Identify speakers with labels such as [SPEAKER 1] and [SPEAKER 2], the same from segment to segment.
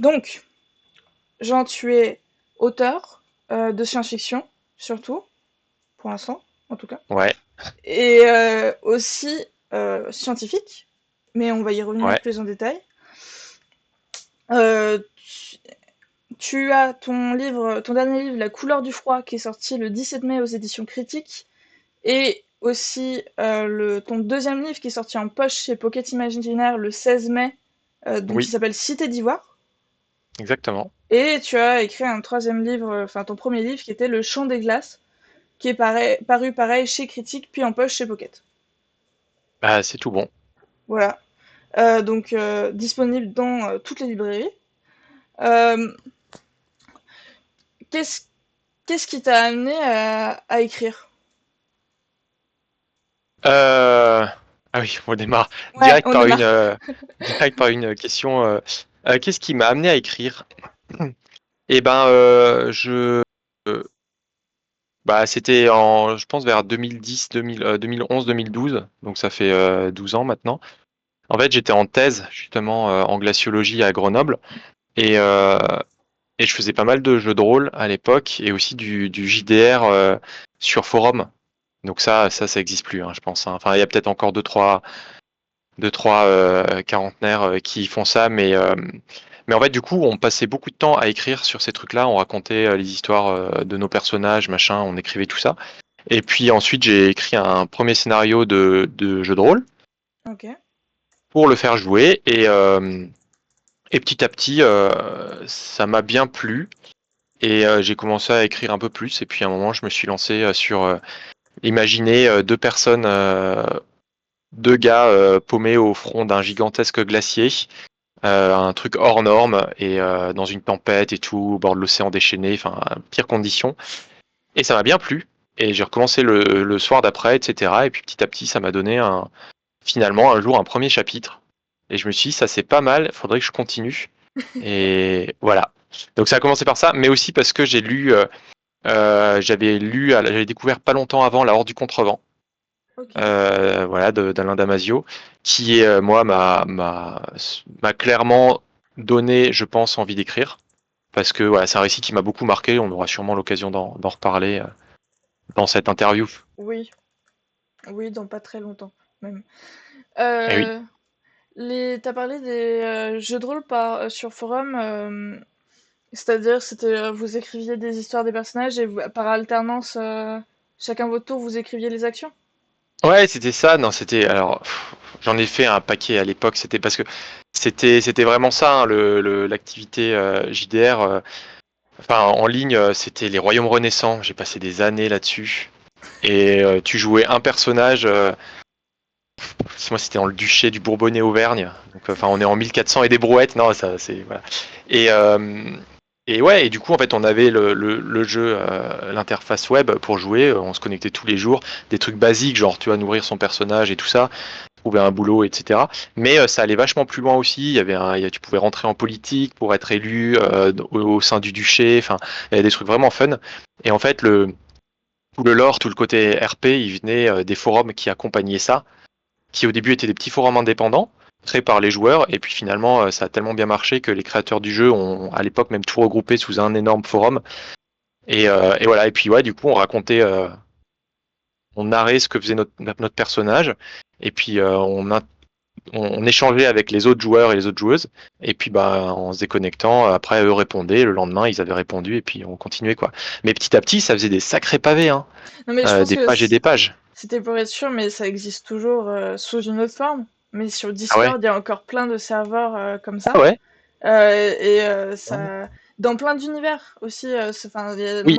[SPEAKER 1] Donc, Jean, tu es auteur de science-fiction, surtout, pour l'instant, en tout cas,
[SPEAKER 2] Ouais,
[SPEAKER 1] et aussi scientifique, mais on va y revenir
[SPEAKER 2] ouais,
[SPEAKER 1] plus en détail. Euh, tu, tu as ton dernier livre, La couleur du froid, qui est sorti le 17 mai aux éditions Critiques, et aussi ton deuxième livre qui est sorti en poche chez Pocket Imaginaire le 16 mai, donc qui
[SPEAKER 2] oui,
[SPEAKER 1] s'appelle Cité d'Ivoire.
[SPEAKER 2] exactement.
[SPEAKER 1] Et tu as écrit un troisième livre, enfin ton premier livre qui était Le Chant des glaces, qui est paru pareil chez Critique, puis en poche chez Pocket.
[SPEAKER 2] Bah, c'est tout bon.
[SPEAKER 1] Voilà. Donc disponible dans toutes les librairies. Euh, qu'est-ce, qu'est-ce qui t'a amené à écrire?
[SPEAKER 2] Euh... Ah oui, on démarre
[SPEAKER 1] Ouais, on démarre.
[SPEAKER 2] direct par une question. Qu'est-ce qui m'a amené à écrire? Eh ben, bah, c'était je pense, vers 2010, 2011, 2012. Donc ça fait 12 ans maintenant. En fait, j'étais en thèse justement en glaciologie à Grenoble et, euh, et je faisais pas mal de jeux de rôle à l'époque et aussi du JDR sur forum. Donc ça existe plus, hein, je pense, hein. Enfin, il y a peut-être encore deux, trois quarantenaires qui font ça, mais en fait, du coup, on passait beaucoup de temps à écrire sur ces trucs-là. On racontait les histoires de nos personnages, machin, on écrivait tout ça. Et puis ensuite, j'ai écrit un premier scénario de jeu de rôle
[SPEAKER 1] Ok.
[SPEAKER 2] pour le faire jouer. Et petit à petit, ça m'a bien plu. Et j'ai commencé à écrire un peu plus. Et puis à un moment, je me suis lancé sur imaginer deux personnes, deux gars paumés au front d'un gigantesque glacier, un truc hors norme et dans une tempête et tout, au bord de l'océan déchaîné, enfin, pire condition. Et ça m'a bien plu. Et j'ai recommencé le soir d'après, etc. Et puis petit à petit, ça m'a donné finalement un jour un premier chapitre. Et je me suis dit, ça c'est pas mal, faudrait que je continue. Et voilà. Donc ça a commencé par ça, mais aussi parce que j'avais découvert pas longtemps avant La Horde du Contrevent,
[SPEAKER 1] Ok.
[SPEAKER 2] voilà, d'Alain Damasio, qui est, moi, m'a clairement donné, je pense, envie d'écrire. Parce que voilà, c'est un récit qui m'a beaucoup marqué, on aura sûrement l'occasion d'en reparler dans cette interview.
[SPEAKER 1] Oui. Oui, dans pas très longtemps, même.
[SPEAKER 2] Et oui.
[SPEAKER 1] Euh, T'as parlé des jeux de rôle sur forum, c'est-à-dire c'était vous écriviez des histoires des personnages et par alternance, chacun votre tour, vous écriviez les actions?
[SPEAKER 2] Ouais, c'était ça. Non, c'était alors j'en ai fait un paquet à l'époque. C'était parce que c'était vraiment ça, hein, l'activité JDR. Enfin, en ligne, c'était les Royaumes Renaissants. J'ai passé des années là-dessus. Et tu jouais un personnage. Moi, c'était dans le duché du Bourbonnais-Auvergne. Donc, enfin, on est en 1400 et des brouettes. Non, ça, c'est voilà. Et et ouais, et du coup, en fait, on avait le jeu, l'interface web pour jouer. On se connectait tous les jours. Des trucs basiques, genre, tu vas nourrir son personnage et tout ça, trouver un boulot, etc. Mais ça allait vachement plus loin aussi. Tu pouvais rentrer en politique pour être élu au sein du duché. Enfin, il y avait des trucs vraiment fun. Et en fait, tout le lore, tout le côté RP, il venait des forums qui accompagnaient ça, qui au début étaient des petits forums indépendants créés par les joueurs, et puis finalement ça a tellement bien marché que les créateurs du jeu ont à l'époque même tout regroupé sous un énorme forum. Et voilà, et puis ouais, du coup on racontait, on narrait ce que faisait notre personnage, et puis on échangeait avec les autres joueurs et les autres joueuses, et puis bah en se déconnectant, après eux répondaient, le lendemain ils avaient répondu, et puis on continuait quoi. Mais petit à petit ça faisait des sacrés pavés, hein,
[SPEAKER 1] Non mais je pense
[SPEAKER 2] des
[SPEAKER 1] que
[SPEAKER 2] pages et des pages.
[SPEAKER 1] c'était pour être sûr, mais ça existe toujours sous une autre forme. Mais sur
[SPEAKER 2] Ah ouais?
[SPEAKER 1] Discord, il y a encore plein de serveurs comme
[SPEAKER 2] Ah
[SPEAKER 1] ça.
[SPEAKER 2] ouais?
[SPEAKER 1] Ça, dans plein d'univers aussi. Enfin,
[SPEAKER 2] Oui,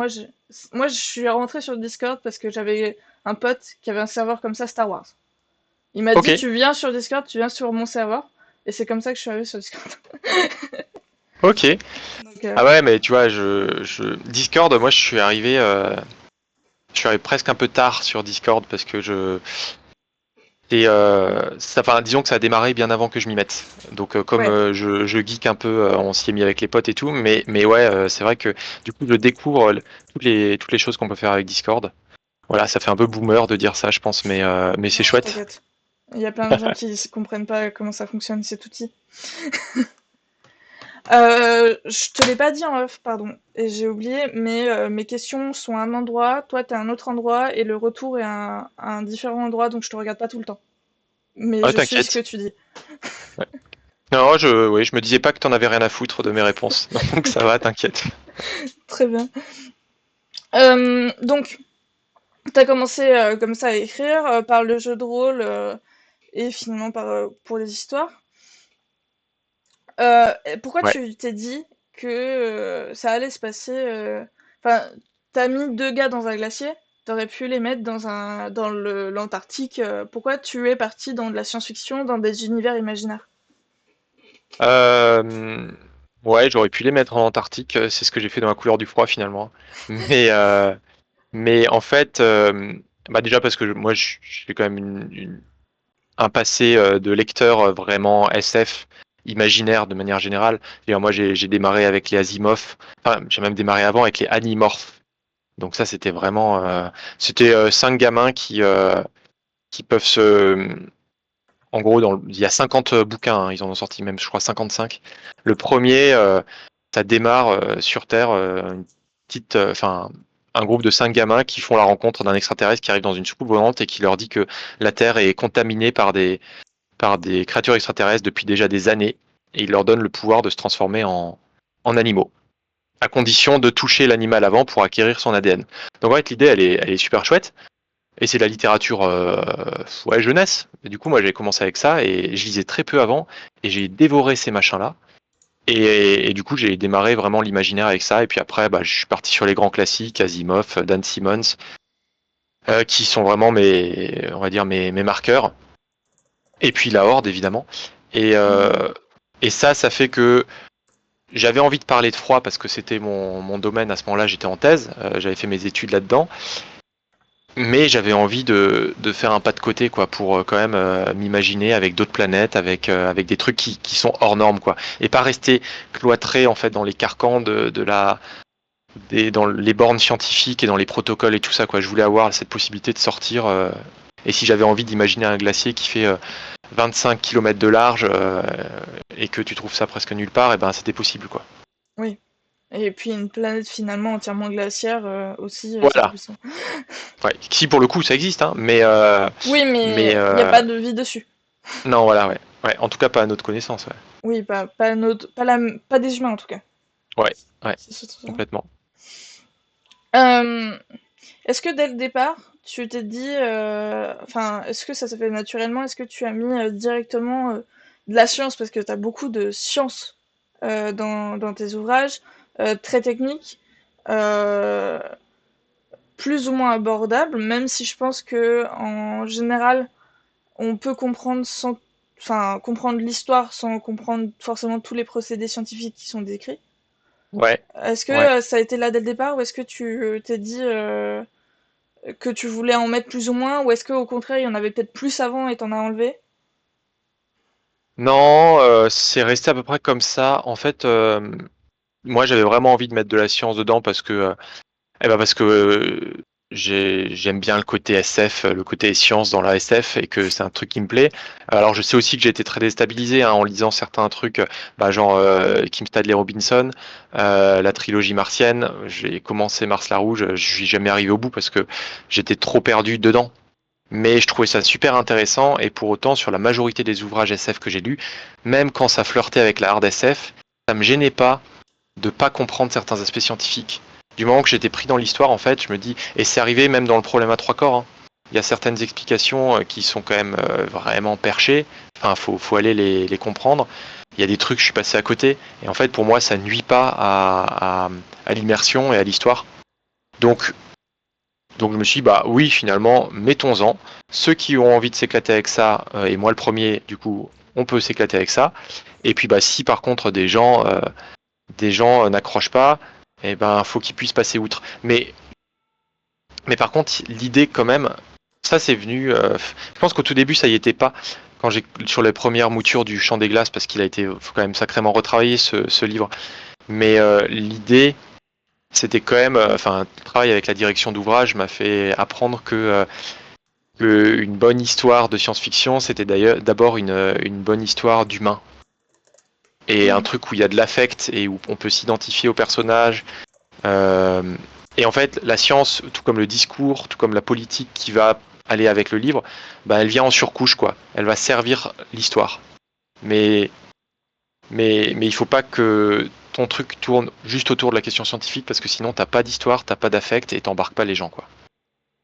[SPEAKER 1] moi, je suis rentrée sur Discord parce que j'avais un pote qui avait un serveur comme ça Star Wars. Il m'a
[SPEAKER 2] ok,
[SPEAKER 1] dit, tu viens sur Discord, tu viens sur mon serveur. Et c'est comme ça que je suis arrivée sur Discord.
[SPEAKER 2] ok.
[SPEAKER 1] Donc,
[SPEAKER 2] Ah ouais, mais tu vois, Discord, moi je suis arrivé presque un peu tard sur Discord parce que enfin, disons que ça a démarré bien avant que je m'y mette. Donc comme
[SPEAKER 1] ouais.
[SPEAKER 2] je geek un peu, on s'y est mis avec les potes et tout, mais ouais, c'est vrai que du coup je découvre toutes les choses qu'on peut faire avec Discord. Voilà, ça fait un peu boomer de dire ça, je pense, mais c'est
[SPEAKER 1] Non,
[SPEAKER 2] chouette.
[SPEAKER 1] t'inquiète. Il y a plein de gens qui comprennent pas comment ça fonctionne cet outil. Je te l'ai pas dit en off, pardon, et j'ai oublié, mais mes questions sont à un endroit, toi t'es à un autre endroit, et le retour est à un différent endroit, donc je te regarde pas tout le temps. Mais
[SPEAKER 2] Ah,
[SPEAKER 1] je suis ce que
[SPEAKER 2] t'inquiète.
[SPEAKER 1] tu dis.
[SPEAKER 2] Ouais. Non, oui, je me disais pas que t'en avais rien à foutre de mes réponses. Donc ça va, t'inquiète.
[SPEAKER 1] Très bien. Donc, t'as commencé comme ça à écrire, par le jeu de rôle, et finalement pour les histoires. Et pourquoi
[SPEAKER 2] Ouais.
[SPEAKER 1] tu t'es dit que ça allait se passer enfin, t'as mis deux gars dans un glacier, t'aurais pu les mettre dans l'Antarctique. Pourquoi tu es parti dans de la science-fiction, dans des univers imaginaires?
[SPEAKER 2] Euh, Ouais, j'aurais pu les mettre en Antarctique. C'est ce que j'ai fait dans la couleur du froid finalement. Mais, euh, mais en fait, bah déjà parce que moi, j'ai quand même un passé de lecteur vraiment SF imaginaire de manière générale. Et moi, j'ai démarré avec les Asimov. Enfin, j'ai même démarré avant avec les Animorphs. Donc ça, c'était vraiment, c'était cinq gamins qui peuvent se, en gros, il y a 50 bouquins, hein, ils en ont sorti même, je crois, 55. Le premier, ça démarre sur Terre, une petite, enfin, un groupe de cinq gamins qui font la rencontre d'un extraterrestre qui arrive dans une soucoupe volante et qui leur dit que la Terre est contaminée par des créatures extraterrestres depuis déjà des années, et il leur donne le pouvoir de se transformer en animaux, à condition de toucher l'animal avant pour acquérir son ADN. Donc en fait, l'idée, elle est super chouette. Et c'est de la littérature ouais, jeunesse. Et du coup, moi, j'ai commencé avec ça et je lisais très peu avant et j'ai dévoré ces machins-là. Et du coup, j'ai démarré vraiment l'imaginaire avec ça. Et puis après, bah, je suis parti sur les grands classiques, Asimov, Dan Simmons, qui sont vraiment on va dire mes marqueurs. Et puis la Horde, évidemment. Et,
[SPEAKER 1] Mhm.
[SPEAKER 2] euh, et ça fait que j'avais envie de parler de froid parce que c'était mon domaine à ce moment-là. J'étais en thèse, j'avais fait mes études là-dedans. Mais j'avais envie de faire un pas de côté, quoi, pour quand même m'imaginer avec d'autres planètes, avec des trucs qui sont hors normes, quoi. Et pas rester cloîtré, en fait, dans les carcans dans les bornes scientifiques et dans les protocoles et tout ça, quoi. Je voulais avoir cette possibilité de sortir. Et si j'avais envie d'imaginer un glacier qui fait 25 km de large et que tu trouves ça presque nulle part, et ben c'était possible, quoi.
[SPEAKER 1] Oui. Et puis une planète finalement entièrement glaciaire aussi, c'est pas
[SPEAKER 2] Voilà.
[SPEAKER 1] possible.
[SPEAKER 2] Ouais. Si pour le coup ça existe, hein,
[SPEAKER 1] Oui,
[SPEAKER 2] mais
[SPEAKER 1] mais il n'y a pas de vie dessus.
[SPEAKER 2] non, voilà, ouais. Ouais. En tout cas, pas à notre connaissance, ouais.
[SPEAKER 1] Oui, pas des humains en tout cas.
[SPEAKER 2] Ouais, ouais,
[SPEAKER 1] C'est surtout ça.
[SPEAKER 2] complètement.
[SPEAKER 1] Euh, Est-ce que dès le départ, tu t'es dit, enfin, est-ce que ça s'est fait naturellement? Est-ce que tu as mis directement de la science, parce que tu as beaucoup de science dans tes ouvrages, très techniques, euh, plus ou moins abordables, même si je pense que en général, on peut comprendre enfin, comprendre l'histoire sans comprendre forcément tous les procédés scientifiques qui sont décrits.
[SPEAKER 2] Ouais,
[SPEAKER 1] Est-ce que
[SPEAKER 2] ouais.
[SPEAKER 1] ça a été là dès le départ, ou est-ce que tu t'es dit que tu voulais en mettre plus ou moins, ou est-ce qu'au contraire, il y en avait peut-être plus avant et t'en as enlevé?
[SPEAKER 2] Non, c'est resté à peu près comme ça. En fait, moi, j'avais vraiment envie de mettre de la science dedans parce que j'aime bien le côté SF, le côté science dans la SF et que c'est un truc qui me plaît. Alors, je sais aussi que j'ai été très déstabilisé hein, en lisant certains trucs, bah, genre Kim Stanley Robinson, la trilogie martienne. J'ai commencé Mars la Rouge, je suis jamais arrivé au bout parce que j'étais trop perdu dedans. Mais je trouvais ça super intéressant et pour autant sur la majorité des ouvrages SF que j'ai lus, même quand ça flirtait avec la hard SF, ça me gênait pas comprendre certains aspects scientifiques. Du moment que j'étais pris dans l'histoire en fait, je me dis et c'est arrivé même dans le problème à trois corps. Hein. Il y a certaines explications qui sont quand même vraiment perchées. Enfin, faut aller les comprendre. Il y a des trucs, je suis passé à côté. Et en fait, pour moi, ça nuit pas à l'immersion et à l'histoire. Donc, donc je me suis dit, bah oui, finalement, mettons-en. Ceux qui ont envie de s'éclater avec ça, et moi le premier, du coup, on peut s'éclater avec ça. Et puis bah si par contre des gens n'accrochent pas, eh ben faut qu'ils puissent passer outre. Mais par contre, l'idée quand même, ça c'est venu. Je pense qu'au tout début ça y était pas. Quand j'ai sur les premières moutures du Chant des Glaces, parce qu'il a été faut quand même sacrément retravaillé ce livre. Mais l'idée, c'était quand même, enfin, le travail avec la direction d'ouvrage m'a fait apprendre que une bonne histoire de science-fiction, c'était d'ailleurs d'abord une bonne histoire d'humain. et un
[SPEAKER 1] Mm.
[SPEAKER 2] truc où il y a de l'affect et où on peut s'identifier au personnage. Euh, et en fait, la science, tout comme le discours, tout comme la politique qui va aller avec le livre, bah, elle vient en surcouche, quoi. Elle va servir l'histoire. Mais, mais il faut pas que ton truc tourne juste autour de la question scientifique parce que sinon t'as pas d'histoire, t'as pas d'affect et t'embarques pas les gens, quoi.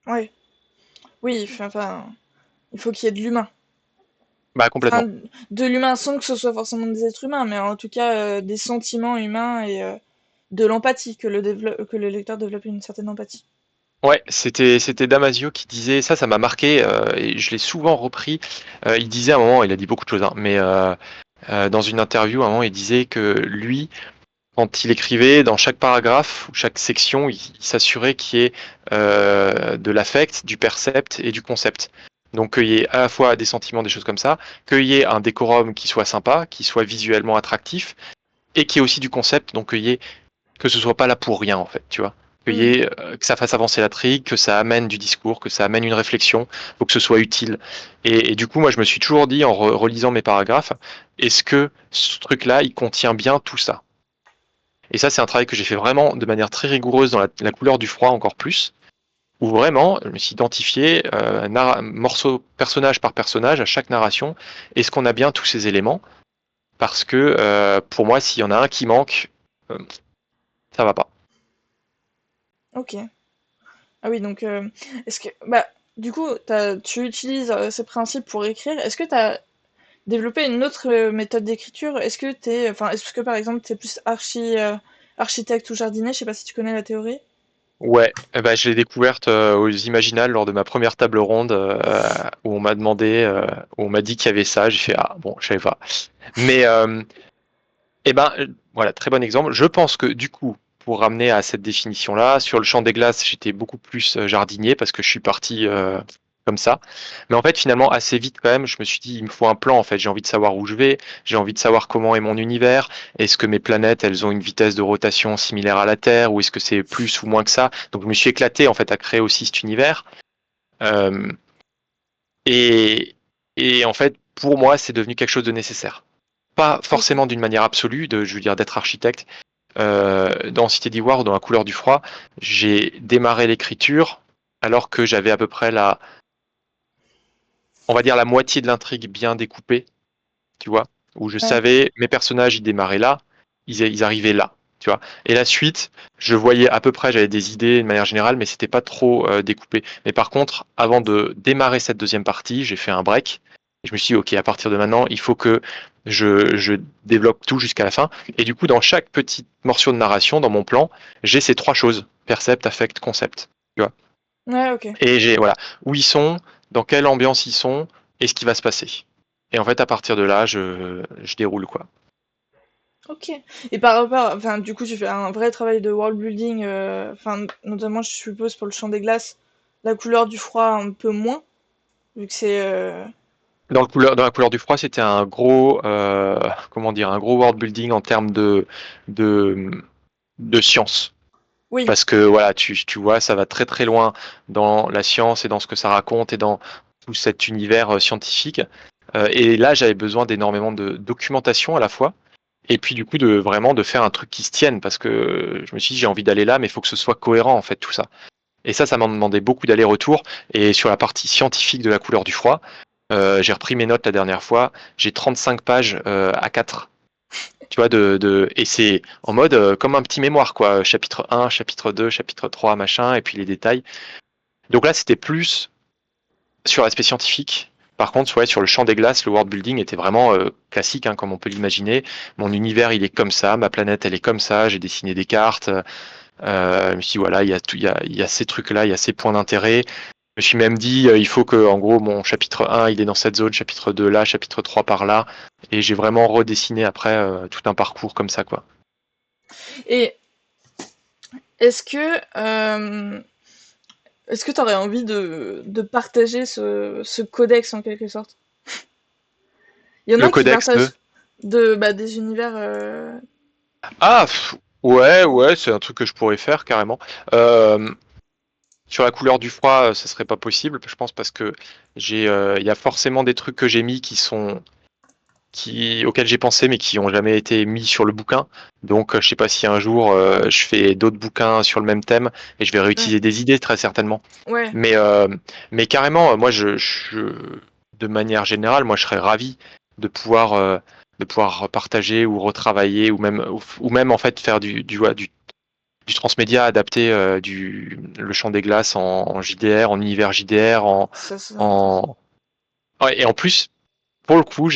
[SPEAKER 1] Ouais. Oui, enfin, il faut qu'il y ait de l'humain.
[SPEAKER 2] Bah complètement.
[SPEAKER 1] Enfin, de l'humain sans que ce soit forcément des êtres humains, mais en tout cas des sentiments humains et de l'empathie, que le lecteur développe une certaine empathie.
[SPEAKER 2] Ouais, c'était Damasio qui disait ça, ça m'a marqué et je l'ai souvent repris. Il disait à un moment, il a dit beaucoup de choses, hein, mais dans une interview, à un moment, il disait que lui, quand il écrivait, dans chaque paragraphe ou chaque section, il s'assurait qu'il y ait de l'affect, du percept et du concept. Donc qu'il y ait à la fois des sentiments, des choses comme ça, qu'il y ait un décorum qui soit sympa, qui soit visuellement attractif, et qu'il y ait aussi du concept, donc que ce soit pas là pour rien en fait, tu vois.
[SPEAKER 1] Mm.
[SPEAKER 2] Que ça fasse avancer la trigue, que ça amène du discours, que ça amène une réflexion, faut que ce soit utile. Et du coup, moi, je me suis toujours dit en relisant mes paragraphes, est-ce que ce truc-là, il contient bien tout ça? Et ça, c'est un travail que j'ai fait vraiment de manière très rigoureuse dans la couleur du froid encore plus, où vraiment, je me suis identifié morceau personnage par personnage à chaque narration. Est-ce qu'on a bien tous ces éléments? Parce que pour moi, s'il y en a un qui manque, euh, ça va pas.
[SPEAKER 1] Ok. Ah oui, donc est-ce que bah du coup tu utilises ces principes pour écrire. Est-ce que tu as développé une autre méthode d'écriture? Est-ce que par exemple t'es plus architecte ou jardinier? Je sais pas si tu connais la théorie.
[SPEAKER 2] Ouais, eh ben, je l'ai découverte aux Imaginales lors de ma première table ronde où on m'a demandé, où on m'a dit qu'il y avait ça. J'ai fait ah bon, je savais pas. Mais voilà, très bon exemple. Je pense que du coup, pour ramener à cette définition-là, sur le champ des glaces, j'étais beaucoup plus jardinier parce que je suis parti comme ça. Mais en fait, finalement, assez vite quand même, je me suis dit, il me faut un plan. En fait, j'ai envie de savoir où je vais, j'ai envie de savoir comment est mon univers. Est-ce que mes planètes, elles ont une vitesse de rotation similaire à la Terre, ou est-ce que c'est plus ou moins que ça? Donc, je me suis éclaté en fait à créer aussi cet univers. Euh, et, et en fait, pour moi, c'est devenu quelque chose de nécessaire. Pas
[SPEAKER 1] Ok.
[SPEAKER 2] forcément d'une manière absolue, je veux dire d'être architecte. Dans Cité d'Ivoire ou dans La couleur du froid, j'ai démarré l'écriture alors que j'avais à peu près on va dire la moitié de l'intrigue bien découpée, tu vois, où je
[SPEAKER 1] Ouais.
[SPEAKER 2] savais mes personnages, ils démarraient là, ils arrivaient là, tu vois. Et la suite, je voyais à peu près, j'avais des idées de manière générale, mais c'était pas trop découpé. Mais par contre, avant de démarrer cette deuxième partie, j'ai fait un break. Et je me suis dit, ok, à partir de maintenant, il faut que je développe tout jusqu'à la fin. Et du coup, dans chaque petit morceau de narration, dans mon plan, j'ai ces trois choses, percept, affect, concept. Tu vois.
[SPEAKER 1] Ouais, ok.
[SPEAKER 2] Et j'ai, voilà, où ils sont, dans quelle ambiance ils sont, et ce qui va se passer. Et en fait, à partir de là, je déroule, quoi.
[SPEAKER 1] Ok. Et par rapport, enfin, du coup, tu fais un vrai travail de world building, enfin, notamment, je suppose, pour le champ des glaces, la couleur du froid un peu moins, vu que c'est.
[SPEAKER 2] Dans la couleur du froid, c'était un gros, comment dire, un gros world building en termes de, de science.
[SPEAKER 1] Oui.
[SPEAKER 2] Parce que voilà, tu vois, ça va très très loin dans la science et dans ce que ça raconte et dans tout cet univers scientifique. Et là, j'avais besoin d'énormément de documentation à la fois. Et puis du coup, de vraiment de faire un truc qui se tienne, parce que je me suis dit, j'ai envie d'aller là, mais il faut que ce soit cohérent en fait, tout ça. Et ça m'a demandé beaucoup d'allers-retours. Et sur la partie scientifique de la couleur du froid, j'ai repris mes notes la dernière fois. J'ai 35 pages à 4. Tu vois, et c'est en mode comme un petit mémoire, quoi. Chapitre 1, chapitre 2, chapitre 3, machin, et puis les détails. Donc là, c'était plus sur l'aspect scientifique. Par contre, ouais, sur le champ des glaces, le world building était vraiment classique, hein, comme on peut l'imaginer. Mon univers, il est comme ça, ma planète, elle est comme ça. J'ai dessiné des cartes. Je me suis dit, voilà, il y a ces trucs-là, il y a ces points d'intérêt. Je me suis même dit, il faut que, en gros, mon chapitre 1, il est dans cette zone, chapitre 2 là, chapitre 3 par là. Et j'ai vraiment redessiné après tout un parcours comme ça, quoi.
[SPEAKER 1] Et est-ce que, euh, est-ce que tu aurais envie de partager ce codex en quelque sorte? Il y en
[SPEAKER 2] Le
[SPEAKER 1] a qui
[SPEAKER 2] codex de...
[SPEAKER 1] partagent des univers.
[SPEAKER 2] Ah, ouais, ouais, c'est un truc que je pourrais faire carrément. Euh, Sur la couleur du froid, ça serait pas possible, je pense, parce que il y a forcément des trucs que j'ai mis qui sont auxquels j'ai pensé mais qui ont jamais été mis sur le bouquin. Donc je sais pas si un jour je fais d'autres bouquins sur le même thème et je vais
[SPEAKER 1] Mm.
[SPEAKER 2] réutiliser des idées très certainement.
[SPEAKER 1] Ouais,
[SPEAKER 2] Mais mais carrément, moi de manière générale, moi je serais ravi de pouvoir partager ou retravailler ou même en fait faire du transmédia adapté le Chant des Glaces en JDR, en univers JDR,
[SPEAKER 1] ça c'est intéressant.
[SPEAKER 2] en ouais, et en plus pour le coup,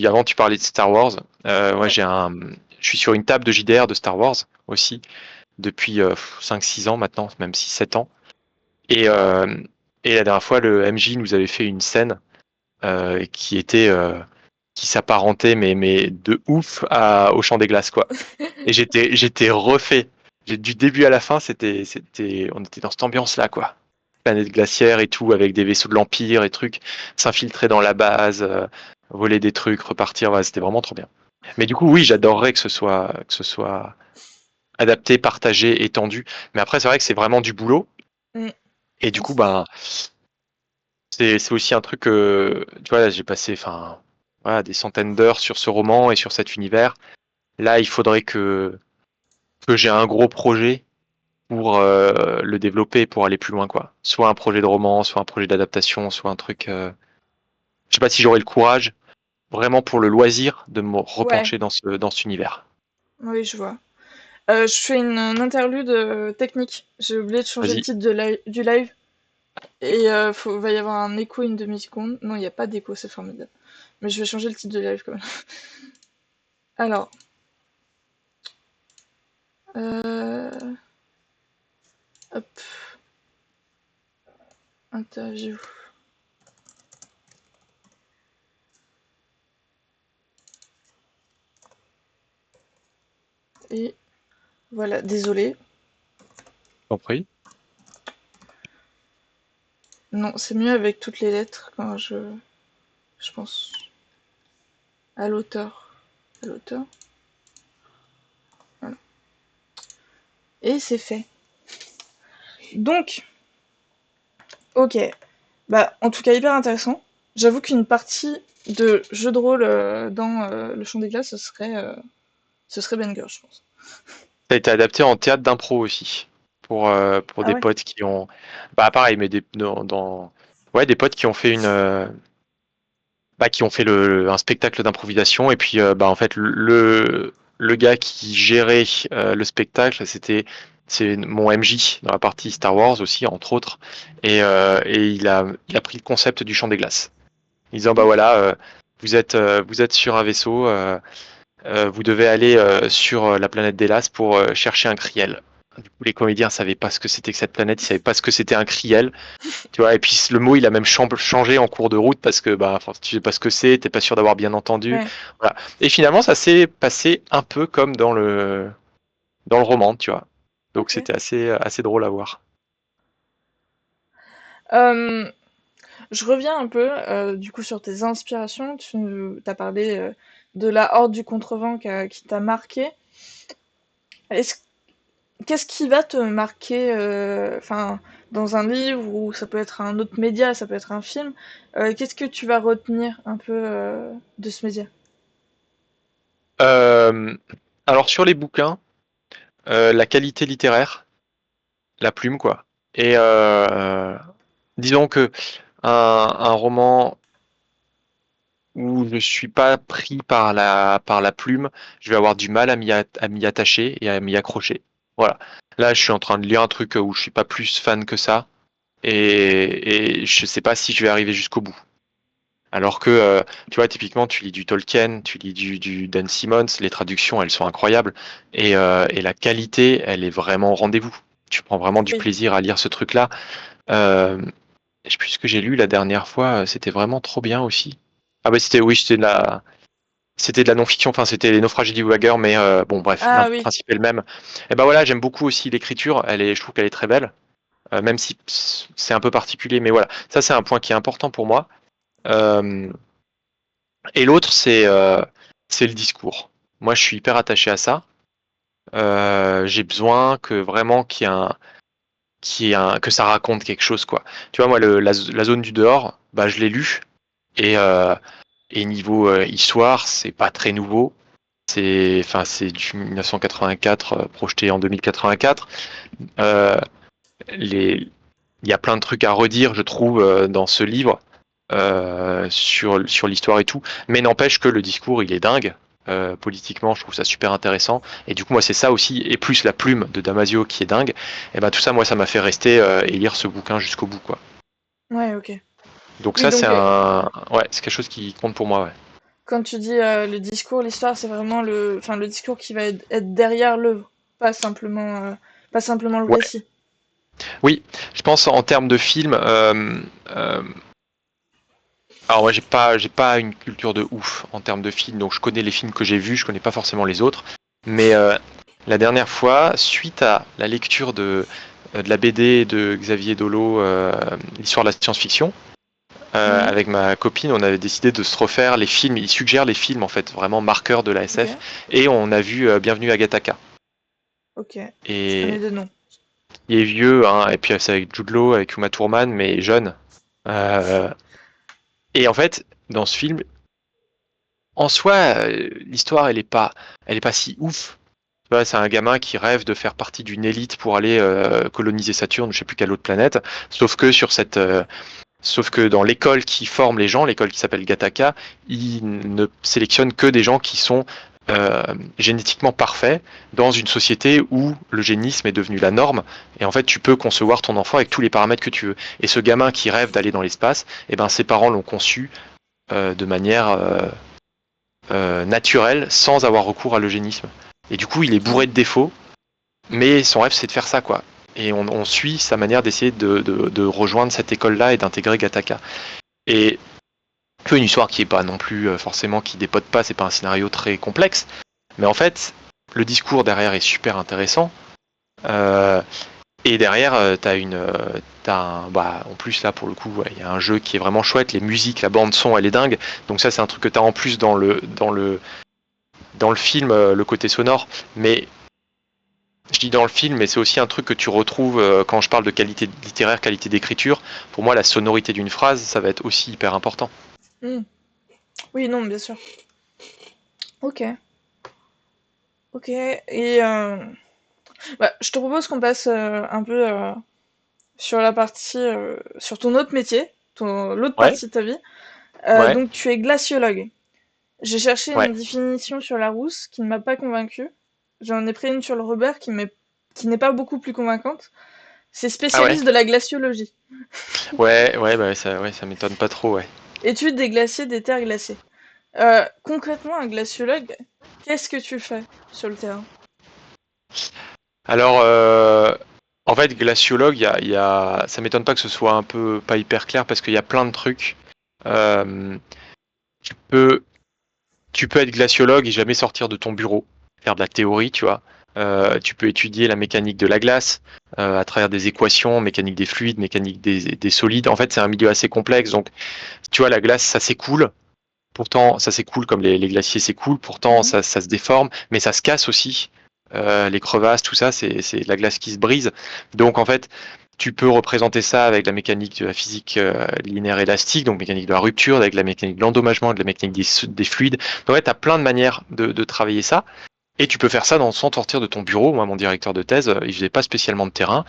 [SPEAKER 2] avant tu parlais de Star Wars, moi
[SPEAKER 1] Ouais.
[SPEAKER 2] je suis sur une table de JDR de Star Wars aussi depuis 5-6 ans maintenant, même 6-7 ans. Et, euh, et la dernière fois, le MJ nous avait fait une scène qui était qui s'apparentait mais de ouf au Chant des Glaces quoi. Et j'étais refait. Du début à la fin, on était dans cette ambiance là quoi. Planète glaciaire et tout, avec des vaisseaux de l'Empire et trucs, s'infiltrer dans la base, voler des trucs, repartir, ouais, c'était vraiment trop bien. Mais du coup, oui, j'adorerais que ce soit adapté, partagé, étendu. Mais après, c'est vrai que c'est vraiment du boulot.
[SPEAKER 1] Mm.
[SPEAKER 2] Et du
[SPEAKER 1] Ouais,
[SPEAKER 2] coup,
[SPEAKER 1] c'est
[SPEAKER 2] ben, c'est aussi un truc que, tu vois, là, j'ai passé, enfin, voilà, des centaines d'heures sur ce roman et sur cet univers. Là, il faudrait que j'ai un gros projet pour le développer, pour aller plus loin, quoi. Soit un projet de roman, soit un projet d'adaptation, soit un truc. Je sais pas si j'aurai le courage, vraiment pour le loisir, de me
[SPEAKER 1] ouais,
[SPEAKER 2] replancher dans cet univers.
[SPEAKER 1] oui, je vois. Je fais une interlude technique. J'ai oublié de changer le
[SPEAKER 2] Vas-y.
[SPEAKER 1] titre du live. Et va y avoir un écho une demi-seconde. Non, il n'y a pas d'écho, c'est formidable. Mais je vais changer le titre de live quand même. Alors, euh, hop, interview. Et voilà, désolé.
[SPEAKER 2] Compris.
[SPEAKER 1] Non, c'est mieux avec toutes les lettres quand je pense à l'auteur. À l'auteur. Voilà. Et c'est fait. Donc, ok. Bah, en tout cas, hyper intéressant. J'avoue qu'une partie de jeu de rôle dans le Chant des Glaces, ce serait banger, je pense.
[SPEAKER 2] Ça a été adapté en théâtre d'impro aussi, pour
[SPEAKER 1] Ah
[SPEAKER 2] des
[SPEAKER 1] ouais?
[SPEAKER 2] potes qui ont. Bah, pareil, mais ouais, des potes qui ont fait qui ont fait un spectacle d'improvisation. Et puis, bah, en fait, le gars qui gérait le spectacle, c'est mon MJ dans la partie Star Wars aussi, entre autres. Et il a pris le concept du Chant des Glaces. En disant, bah
[SPEAKER 1] Ok.
[SPEAKER 2] voilà, vous êtes sur un vaisseau, vous devez aller sur la planète d'Hélas pour chercher un Kriel. Du coup, les comédiens savaient pas ce que c'était que cette planète, ils savaient pas ce que c'était un Kriel, tu vois. Et puis le mot, il a même changé en cours de route parce que bah, enfin, tu sais pas ce que c'est, t'es pas sûr d'avoir bien entendu,
[SPEAKER 1] Ouais.
[SPEAKER 2] voilà. Et finalement, ça s'est passé un peu comme dans le roman, tu vois. Donc
[SPEAKER 1] Ok.
[SPEAKER 2] c'était assez drôle à voir.
[SPEAKER 1] Euh, je reviens un peu du coup sur tes inspirations. Tu as parlé de la Horde du Contrevent qui t'a marqué. Est-ce, qu'est-ce qui va te marquer, enfin, dans un livre ou ça peut être un autre média, ça peut être un film. Qu'est-ce que tu vas retenir un peu de ce média?
[SPEAKER 2] Euh, alors sur les bouquins, la qualité littéraire, la plume, quoi. Et disons que un roman où je suis pas pris par la plume, je vais avoir du mal à m'y attacher et à m'y accrocher. Voilà. Là, je suis en train de lire un truc où je suis pas plus fan que ça et je sais pas si je vais arriver jusqu'au bout. Alors que, tu vois, typiquement, tu lis du Tolkien, tu lis du Dan Simmons, les traductions, elles sont incroyables et la qualité, elle est vraiment au rendez-vous. Tu prends vraiment du
[SPEAKER 1] Oui.
[SPEAKER 2] plaisir à lire ce truc-là. Euh, je sais plus ce que j'ai lu la dernière fois, c'était vraiment trop bien aussi. Ah bah oui, c'était de la non-fiction, enfin c'était les naufrages du Wagger, mais bon bref, le
[SPEAKER 1] Ah oui.
[SPEAKER 2] principe est le même. Et ben voilà, j'aime beaucoup aussi l'écriture, je trouve qu'elle est très belle, même si c'est un peu particulier, mais voilà, ça c'est un point qui est important pour moi. Euh, et l'autre c'est le discours. Moi je suis hyper attaché à ça. J'ai besoin que vraiment que ça raconte quelque chose quoi. Tu vois moi la zone du dehors, bah je l'ai lu et Et niveau histoire, c'est pas très nouveau. C'est du 1984 projeté en 2084. Euh, il y a plein de trucs à redire, je trouve, dans ce livre sur l'histoire et tout. Mais n'empêche que le discours, il est dingue. Politiquement, je trouve ça super intéressant. Et du coup, moi, c'est ça aussi, et plus la plume de Damasio qui est dingue. Et ben tout ça, moi, ça m'a fait rester et lire ce bouquin jusqu'au bout, quoi.
[SPEAKER 1] Ouais, ok.
[SPEAKER 2] Donc
[SPEAKER 1] Oui,
[SPEAKER 2] ça,
[SPEAKER 1] donc
[SPEAKER 2] ouais, c'est quelque chose qui compte pour moi, ouais.
[SPEAKER 1] quand tu dis le discours, l'histoire, c'est vraiment le discours qui va être derrière l'œuvre, pas simplement le
[SPEAKER 2] Ouais,
[SPEAKER 1] récit.
[SPEAKER 2] oui, je pense en termes de film. Euh, alors moi, j'ai pas une culture de ouf en termes de films, donc je connais les films que j'ai vus, je connais pas forcément les autres. Mais la dernière fois, suite à la lecture de la BD de Xavier Dolo, l'histoire de la science-fiction,
[SPEAKER 1] Mhm.
[SPEAKER 2] avec ma copine, on avait décidé de se refaire les films. Il suggère les films en fait, vraiment marqueurs de la
[SPEAKER 1] Ok,
[SPEAKER 2] SF, et on a vu Bienvenue à Gattaca.
[SPEAKER 1] ok. Je connais
[SPEAKER 2] Et
[SPEAKER 1] deux noms.
[SPEAKER 2] il est vieux, hein, et puis c'est avec Jude Law, avec Uma Thurman, mais jeune. Euh, et en fait, dans ce film, en soi, l'histoire, elle est pas si ouf. Tu vois, c'est un gamin qui rêve de faire partie d'une élite pour aller coloniser Saturne, je sais plus quelle autre planète. Sauf que sauf que dans l'école qui forme les gens, l'école qui s'appelle Gattaca, ils ne sélectionnent que des gens qui sont euh, génétiquement parfaits dans une société où l'eugénisme est devenu la norme. Et en fait, tu peux concevoir ton enfant avec tous les paramètres que tu veux. Et ce gamin qui rêve d'aller dans l'espace, eh ben, ses parents l'ont conçu de manière naturelle, sans avoir recours à l'eugénisme. Et du coup, il est
[SPEAKER 1] Ah,
[SPEAKER 2] bourré de défauts, mais son rêve, c'est de faire ça, quoi. Et on suit sa manière d'essayer de rejoindre cette école-là et d'intégrer Gattaca. Et peu une histoire qui est pas non plus forcément qui dépote pas, c'est pas un scénario très complexe, mais en fait, le discours derrière est super intéressant. Euh, et derrière, en plus là pour le coup, il y a un jeu qui est vraiment chouette, les musiques, la bande son, elle est dingue. Donc ça, c'est un truc que t'as en plus dans le film, le côté sonore. Mais je dis dans le film, mais c'est aussi un truc que tu retrouves quand je parle de qualité littéraire, qualité d'écriture. Pour moi, la sonorité d'une phrase, ça va être aussi hyper important.
[SPEAKER 1] hmm. Oui, non, bien sûr. Ok, ok. Et bah, je te propose qu'on passe un peu sur la partie, sur ton autre métier, l'autre
[SPEAKER 2] Ouais,
[SPEAKER 1] partie de ta vie.
[SPEAKER 2] ouais,
[SPEAKER 1] Donc, tu es glaciologue. J'ai cherché
[SPEAKER 2] ouais.
[SPEAKER 1] une définition sur Larousse qui ne m'a pas convaincue. J'en ai pris une sur le Robert qui n'est pas beaucoup plus convaincante. C'est
[SPEAKER 2] Ah ouais.
[SPEAKER 1] spécialiste de la glaciologie.
[SPEAKER 2] Ouais, ça m'étonne pas trop, ouais.
[SPEAKER 1] Étude des glaciers, des terres glacées. Concrètement, un glaciologue, qu'est-ce que tu fais sur le terrain?
[SPEAKER 2] Alors, en fait, glaciologue, ça m'étonne pas que ce soit un peu pas hyper clair parce qu'il y a plein de trucs. Euh, tu peux, tu peux être glaciologue et jamais sortir de ton bureau, faire de la théorie, tu vois. Tu peux étudier la mécanique de la glace à travers des équations, mécanique des fluides, mécanique des solides. En fait, c'est un milieu assez complexe. Donc, tu vois, la glace, ça s'écoule. Pourtant, ça s'écoule comme les glaciers s'écoulent. Pourtant,
[SPEAKER 1] Mhm.
[SPEAKER 2] ça se déforme, mais ça se casse aussi. Les crevasses, tout ça, c'est la glace qui se brise. Donc, en fait, tu peux représenter ça avec la mécanique de la physique linéaire élastique, donc mécanique de la rupture, avec la mécanique de l'endommagement, avec la mécanique des fluides. Donc, ouais, tu as plein de manières de travailler ça. Et tu peux faire ça sans sortir de ton bureau. Moi, mon directeur de thèse, il faisait pas spécialement de terrain.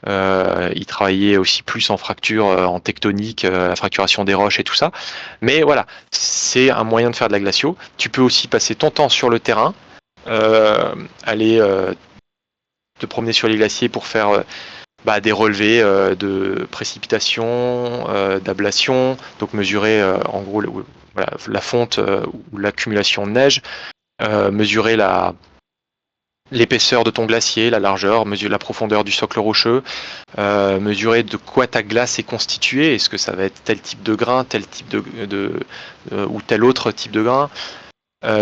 [SPEAKER 2] Il travaillait aussi plus en fracture, en tectonique, la fracturation des roches et tout ça. Mais voilà, c'est un moyen de faire de la glacio. Tu peux aussi passer ton temps sur le terrain, aller te promener sur les glaciers pour faire des relevés de précipitation, d'ablation, donc mesurer en gros voilà, la fonte ou l'accumulation de neige, mesurer l'épaisseur de ton glacier, la largeur, mesurer la profondeur du socle rocheux, mesurer de quoi ta glace est constituée. Est-ce que ça va être tel type de grain, tel type ou tel autre type de grain.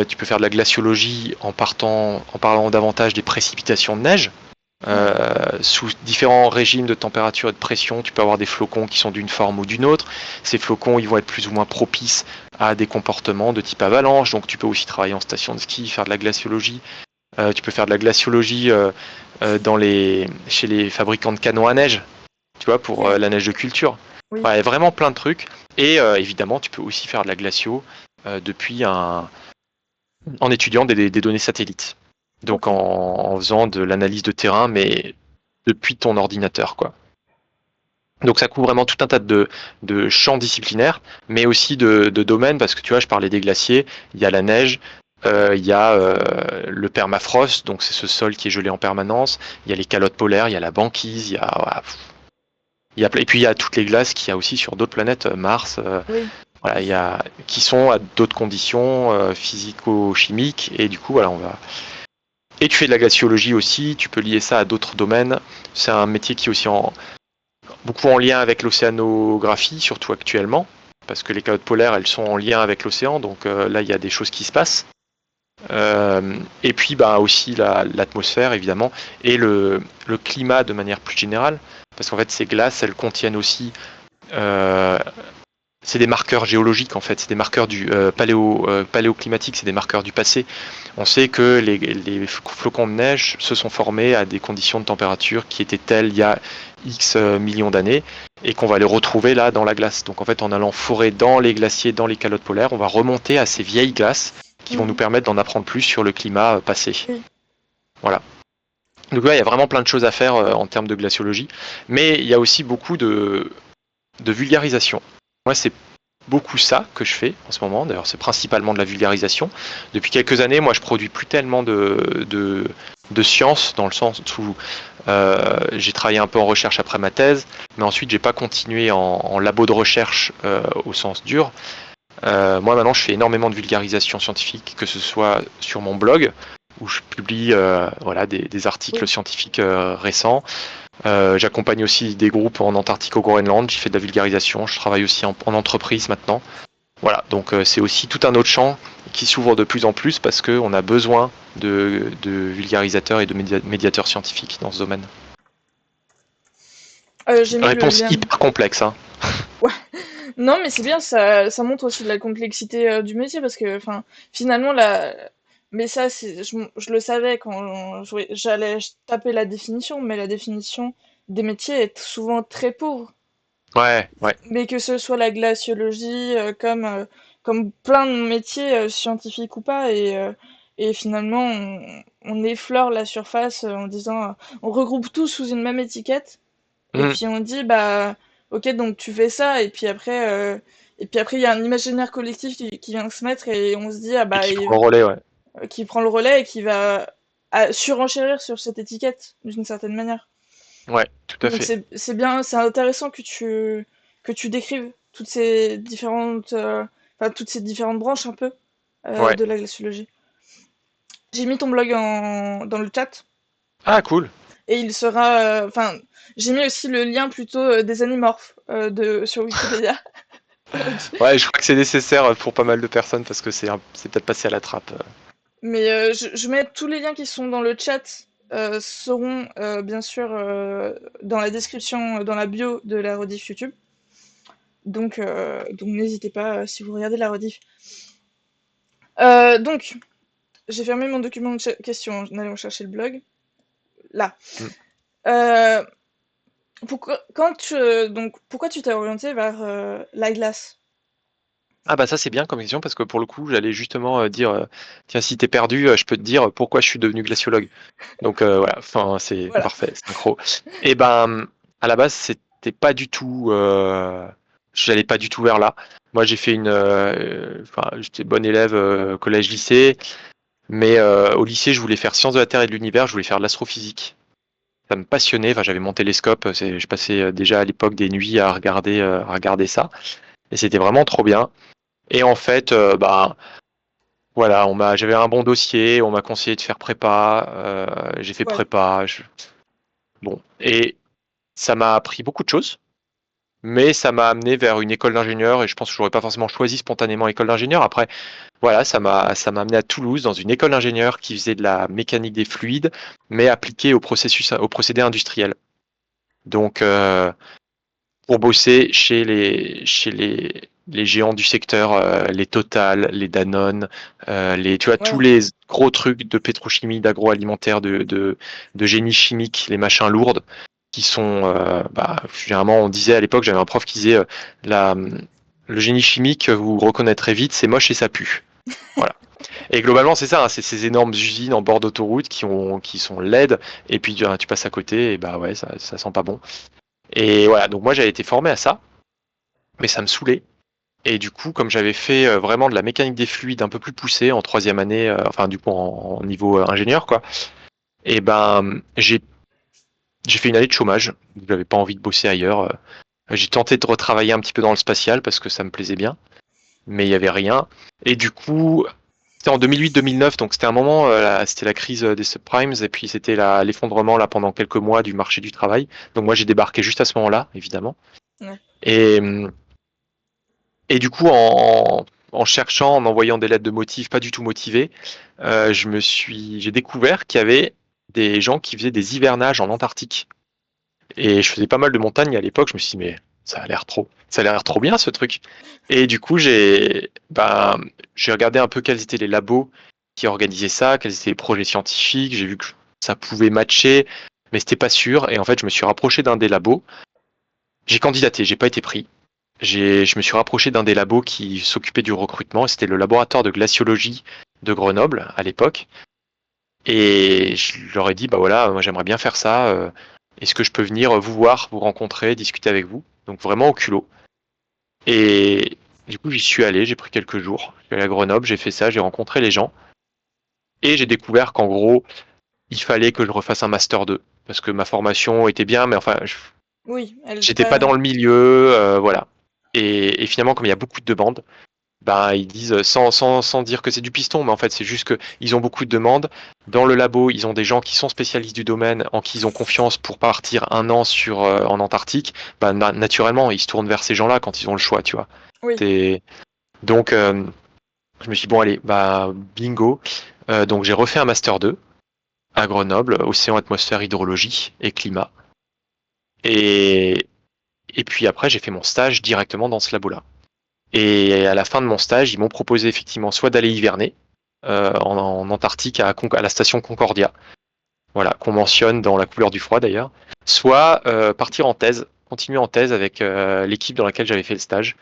[SPEAKER 2] Tu peux faire de la glaciologie en parlant davantage des précipitations de neige.
[SPEAKER 1] Ouais.
[SPEAKER 2] Sous différents régimes de température et de pression, tu peux avoir des flocons qui sont d'une forme ou d'une autre. Ces flocons, ils vont être plus ou moins propices à des comportements de type avalanche. Donc tu peux aussi travailler en station de ski, faire de la glaciologie. Tu peux faire de la glaciologie chez les fabricants de canons à neige, tu vois, pour
[SPEAKER 1] Ok.
[SPEAKER 2] la neige de culture.
[SPEAKER 1] Oui.
[SPEAKER 2] Ouais, vraiment plein de trucs. Et évidemment, tu peux aussi faire de la glacio depuis en étudiant des données satellites. Donc
[SPEAKER 1] Ok.
[SPEAKER 2] en faisant de l'analyse de terrain, mais depuis ton ordinateur, quoi. Donc ça couvre vraiment tout un tas de champs disciplinaires, mais aussi de domaines, parce que tu vois, je parlais des glaciers, il y a la neige, il y a le permafrost, donc c'est ce sol qui est gelé en permanence, il y a les calottes polaires, il y a la banquise, voilà, et puis il y a toutes les glaces qu'il y a aussi sur d'autres planètes, Mars,
[SPEAKER 1] Oui.
[SPEAKER 2] voilà, qui sont à d'autres conditions physico-chimiques, et du coup, voilà, Et tu fais de la glaciologie aussi, tu peux lier ça à d'autres domaines. C'est un métier qui est aussi beaucoup en lien avec l'océanographie, surtout actuellement, parce que les calottes polaires, elles sont en lien avec l'océan, donc là, il y a des choses qui se passent. Et puis bah, aussi l'atmosphère, évidemment, et le climat de manière plus générale, parce qu'en fait, ces glaces, elles contiennent aussi... euh, c'est des marqueurs géologiques, en fait, c'est des marqueurs du paléoclimatique, c'est des marqueurs du passé. On sait que les flocons de neige se sont formés à des conditions de température qui étaient telles il y a X millions d'années et qu'on va les retrouver là dans la glace. Donc en fait, en allant forer dans les glaciers, dans les calottes polaires, on va remonter à ces vieilles glaces qui vont nous
[SPEAKER 1] Mhm.
[SPEAKER 2] permettre d'en apprendre plus sur le climat passé.
[SPEAKER 1] Oui.
[SPEAKER 2] Voilà. Donc là, il y a vraiment plein de choses à faire en termes de glaciologie, mais il y a aussi beaucoup de vulgarisation. Moi, c'est beaucoup ça que je fais en ce moment. D'ailleurs, c'est principalement de la vulgarisation. Depuis quelques années, moi, je produis plus tellement de sciences, dans le sens où j'ai travaillé un peu en recherche après ma thèse, mais ensuite, j'ai pas continué en labo de recherche au sens dur. Moi, maintenant, je fais énormément de vulgarisation scientifique, que ce soit sur mon blog, où je publie voilà, des articles
[SPEAKER 1] Oui.
[SPEAKER 2] scientifiques récents. J'accompagne aussi des groupes en Antarctique au Groenland, j'ai fait de la vulgarisation, je travaille aussi en entreprise maintenant. Voilà, donc c'est aussi tout un autre champ qui s'ouvre de plus en plus parce qu'on a besoin de vulgarisateurs et de médiateurs scientifiques dans ce domaine.
[SPEAKER 1] J'ai mis le
[SPEAKER 2] Réponse
[SPEAKER 1] lien.
[SPEAKER 2] hyper complexe, hein.
[SPEAKER 1] Ouais. Non, mais c'est bien, ça montre aussi de la complexité du métier parce que, enfin, finalement, mais ça, je le savais quand j'allais taper la définition, mais la définition des métiers est souvent très pauvre.
[SPEAKER 2] Ouais, ouais.
[SPEAKER 1] Mais que ce soit la glaciologie, comme plein de métiers scientifiques ou pas, et finalement, on effleure la surface en disant, on regroupe tout sous une même étiquette. Et
[SPEAKER 2] Mmh,
[SPEAKER 1] puis on dit bah ok donc tu fais ça et puis après il y a un imaginaire collectif qui vient se mettre et on se dit ah
[SPEAKER 2] et
[SPEAKER 1] bah
[SPEAKER 2] qui prend le relais, ouais.
[SPEAKER 1] qui prend le relais et qui va surenchérir sur cette étiquette d'une certaine manière.
[SPEAKER 2] Ouais, tout à
[SPEAKER 1] Donc
[SPEAKER 2] fait.
[SPEAKER 1] c'est bien c'est intéressant que tu décrives toutes ces différentes enfin toutes ces différentes branches un peu
[SPEAKER 2] Ouais.
[SPEAKER 1] de la glaciologie. J'ai mis ton blog dans le chat
[SPEAKER 2] Ah, cool.
[SPEAKER 1] et il sera enfin j'ai mis aussi le lien plutôt des animorphes de sur Wikipédia.
[SPEAKER 2] Ouais, je crois que c'est nécessaire pour pas mal de personnes parce que c'est peut-être passé à la trappe.
[SPEAKER 1] Mais je mets tous les liens qui sont dans le chat seront bien sûr dans la description, dans la bio de la rediff YouTube. Donc n'hésitez pas si vous regardez la rediff. Donc, j'ai fermé mon document de question en allant chercher le blog. Là.
[SPEAKER 2] Mm.
[SPEAKER 1] Euh, pourquoi tu t'es orienté vers la glace?
[SPEAKER 2] Ah bah ça c'est bien comme question parce que pour le coup j'allais justement dire tiens si t'es perdu je peux te dire pourquoi je suis devenu glaciologue. Donc voilà, enfin c'est
[SPEAKER 1] Voilà.
[SPEAKER 2] parfait, synchro. Et ben à la base c'était pas du tout, j'allais pas du tout vers là. Moi j'ai fait enfin j'étais bon élève collège-lycée, mais au lycée je voulais faire sciences de la Terre et de l'univers, je voulais faire de l'astrophysique. Ça me passionnait, enfin j'avais mon télescope, je passais déjà à l'époque des nuits à regarder ça, et c'était vraiment trop bien. Et en fait, bah voilà, j'avais un bon dossier, on m'a conseillé de faire prépa, j'ai fait
[SPEAKER 1] Ouais.
[SPEAKER 2] prépa, bon, et ça m'a appris beaucoup de choses, mais ça m'a amené vers une école d'ingénieur et je pense que j'aurais pas forcément choisi spontanément école d'ingénieur. Après, voilà, ça m'a amené à Toulouse dans une école d'ingénieur qui faisait de la mécanique des fluides, mais appliquée au procédé industriel. Donc, pour bosser chez les géants du secteur, les Total, les Danone, tu vois, tous
[SPEAKER 1] Ouais.
[SPEAKER 2] les gros trucs de pétrochimie, d'agroalimentaire, de génie chimique, les machins lourds, qui sont, bah, généralement, on disait à l'époque, j'avais un prof qui disait, la, Le génie chimique, vous reconnaîtrez vite, c'est moche et ça pue. Voilà. Et globalement, c'est ça, hein, c'est ces énormes usines en bord d'autoroute qui sont laides, et puis tu passes à côté, et bah ouais, ça sent pas bon. Et voilà, donc moi j'avais été formé à ça, mais ça me saoulait. Et du coup, comme j'avais fait vraiment de la mécanique des fluides un peu plus poussée en troisième année, enfin du coup en niveau ingénieur, quoi, et ben j'ai fait une année de chômage. J'avais pas envie de bosser ailleurs. J'ai tenté de retravailler un petit peu dans le spatial parce que ça me plaisait bien, mais il y avait rien. Et du coup, c'était en 2008-2009, donc c'était un moment, c'était la crise des subprimes, et puis c'était l'effondrement là pendant quelques mois du marché du travail. Donc moi j'ai débarqué juste à ce moment-là, évidemment.
[SPEAKER 1] Ouais.
[SPEAKER 2] Et, et du coup, en cherchant, en envoyant des lettres de motifs pas du tout motivées, j'ai découvert qu'il y avait des gens qui faisaient des hivernages en Antarctique. Et je faisais pas mal de montagnes à l'époque. Je me suis dit, mais ça a l'air trop bien ce truc. Et du coup, j'ai regardé un peu quels étaient les labos qui organisaient ça, quels étaient les projets scientifiques. J'ai vu que ça pouvait matcher, mais c'était pas sûr. Et en fait, je me suis rapproché d'un des labos. J'ai candidaté, j'ai pas été pris. Je me suis rapproché d'un des labos qui s'occupait du recrutement. C'était le laboratoire de glaciologie de Grenoble à l'époque. Et je leur ai dit, bah voilà, moi j'aimerais bien faire ça. Est-ce que je peux venir vous voir, vous rencontrer, discuter avec vous? Donc vraiment au culot. Et du coup, j'y suis allé, j'ai pris quelques jours. Je suis allé à Grenoble, j'ai fait ça, j'ai rencontré les gens. Et j'ai découvert qu'en gros, il fallait que je refasse un master 2. Parce que ma formation était bien, mais enfin,
[SPEAKER 1] Oui, elle était
[SPEAKER 2] j'étais pas dans
[SPEAKER 1] pas.
[SPEAKER 2] le milieu, voilà. Et finalement, comme il y a beaucoup de demandes, bah, ils disent sans dire que c'est du piston, mais en fait c'est juste qu'ils ont beaucoup de demandes. Dans le labo, ils ont des gens qui sont spécialistes du domaine, en qui ils ont confiance pour partir un an en Antarctique. Bah, naturellement, ils se tournent vers ces gens-là quand ils ont le choix, tu vois.
[SPEAKER 1] Oui.
[SPEAKER 2] C'est- Donc je me suis dit, bon allez, bah bingo. Donc j'ai refait un Master 2 à Grenoble, océan, atmosphère, hydrologie et climat. Et, et puis après, j'ai fait mon stage directement dans ce labo-là. Et à la fin de mon stage, ils m'ont proposé effectivement soit d'aller hiverner en Antarctique à la station Concordia, voilà, qu'on mentionne dans la couleur du froid d'ailleurs, soit partir en thèse, continuer en thèse avec l'équipe dans laquelle j'avais fait le stage.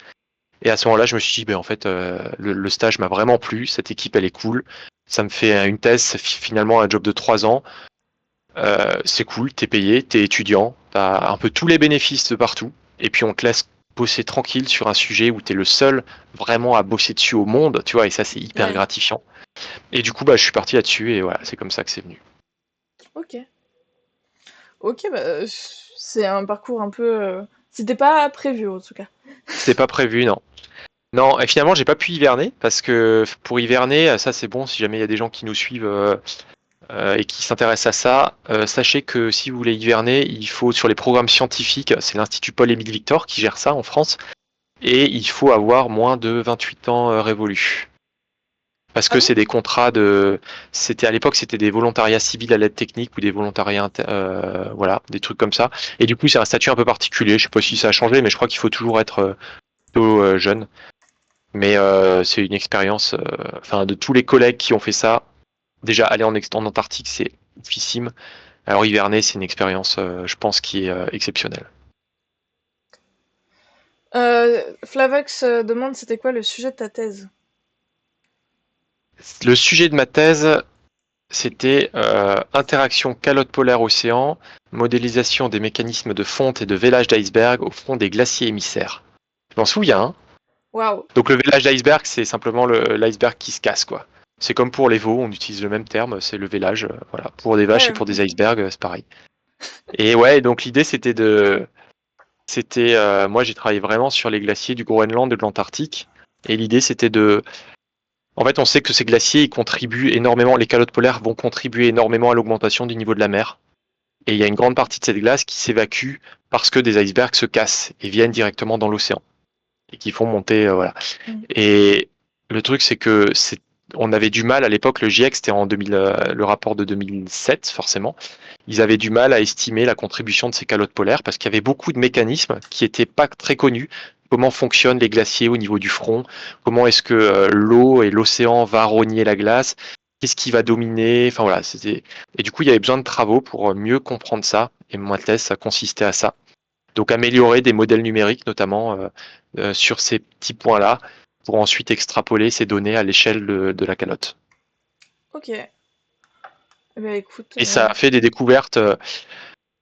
[SPEAKER 2] Et à ce moment-là, je me suis dit, ben, en fait, le stage m'a vraiment plu, cette équipe, elle est cool. Ça me fait une thèse, finalement un job de 3 ans. C'est cool, t'es payé, t'es étudiant, t'as un peu tous les bénéfices de partout, et puis on te laisse bosser tranquille sur un sujet où t'es le seul vraiment à bosser dessus au monde, tu vois, et ça c'est hyper
[SPEAKER 1] Ouais.
[SPEAKER 2] gratifiant. Et du coup, bah, je suis parti là-dessus, et voilà, c'est comme ça que c'est venu.
[SPEAKER 1] Ok. Ok, bah, c'est un parcours un peu. C'était pas prévu en tout cas.
[SPEAKER 2] C'était pas prévu, non. Non, et finalement, j'ai pas pu hiverner, parce que pour hiverner, ça c'est bon, si jamais il y a des gens qui nous suivent et qui s'intéressent à ça, sachez que si vous voulez hiverner, il faut sur les programmes scientifiques, c'est l'Institut Paul-Émile Victor qui gère ça en France, et il faut avoir moins de 28 ans révolus. Parce
[SPEAKER 1] Ah
[SPEAKER 2] que
[SPEAKER 1] bon?
[SPEAKER 2] c'est des contrats c'était à l'époque c'était des volontariats civils à l'aide technique ou des volontariats, voilà, des trucs comme ça. Et du coup c'est un statut un peu particulier. Je sais pas si ça a changé, mais je crois qu'il faut toujours être plutôt jeune. Mais c'est une expérience. Enfin, de tous les collègues qui ont fait ça, déjà aller en Antarctique c'est oufissime. Alors hiverner c'est une expérience, je pense, qui est exceptionnelle.
[SPEAKER 1] Flavax demande c'était quoi le sujet de ta thèse?
[SPEAKER 2] Le sujet de ma thèse, c'était interaction calotte polaire-océan, modélisation des mécanismes de fonte et de vélage d'iceberg au front des glaciers émissaires. Je m'en souviens, hein.
[SPEAKER 1] Waouh!
[SPEAKER 2] Donc le vélage d'iceberg, c'est simplement l'iceberg qui se casse, quoi. C'est comme pour les veaux, on utilise le même terme, c'est le vélage. Voilà. Pour des vaches et
[SPEAKER 1] Ouais,
[SPEAKER 2] pour des
[SPEAKER 1] ok.
[SPEAKER 2] icebergs, c'est pareil. Et ouais, donc l'idée moi j'ai travaillé vraiment sur les glaciers du Groenland et de l'Antarctique. Et l'idée c'était en fait, on sait que ces glaciers ils contribuent énormément, les calottes polaires vont contribuer énormément à l'augmentation du niveau de la mer. Et il y a une grande partie de cette glace qui s'évacue parce que des icebergs se cassent et viennent directement dans l'océan et qui font monter, voilà.
[SPEAKER 1] Mm.
[SPEAKER 2] Et le truc, c'est que on avait du mal à l'époque, le GIEC, c'était en 2000, le rapport de 2007, forcément. Ils avaient du mal à estimer la contribution de ces calottes polaires parce qu'il y avait beaucoup de mécanismes qui n'étaient pas très connus. Comment fonctionnent les glaciers au niveau du front? Comment est-ce que l'eau et l'océan va rogner la glace? Qu'est-ce qui va dominer? Enfin voilà, c'était. Et du coup, il y avait besoin de travaux pour mieux comprendre ça. Et ma thèse, ça consistait à ça. Donc améliorer des modèles numériques, notamment sur ces petits points-là, pour ensuite extrapoler ces données à l'échelle de la calotte.
[SPEAKER 1] Ok. Bah écoute,
[SPEAKER 2] Et ça a fait des découvertes,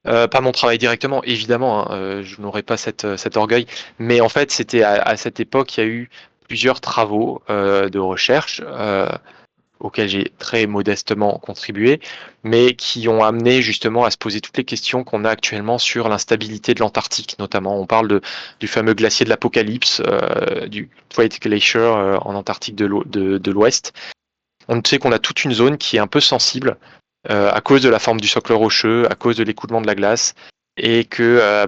[SPEAKER 2] pas mon travail directement, évidemment, hein, je n'aurais pas cet orgueil, mais en fait, c'était à cette époque, il y a eu plusieurs travaux de recherche auxquels j'ai très modestement contribué, mais qui ont amené justement à se poser toutes les questions qu'on a actuellement sur l'instabilité de l'Antarctique, notamment. On parle du fameux glacier de l'Apocalypse, du Great Glacier en Antarctique de l'Ouest. On sait qu'on a toute une zone qui est un peu sensible à cause de la forme du socle rocheux, à cause de l'écoulement de la glace, et que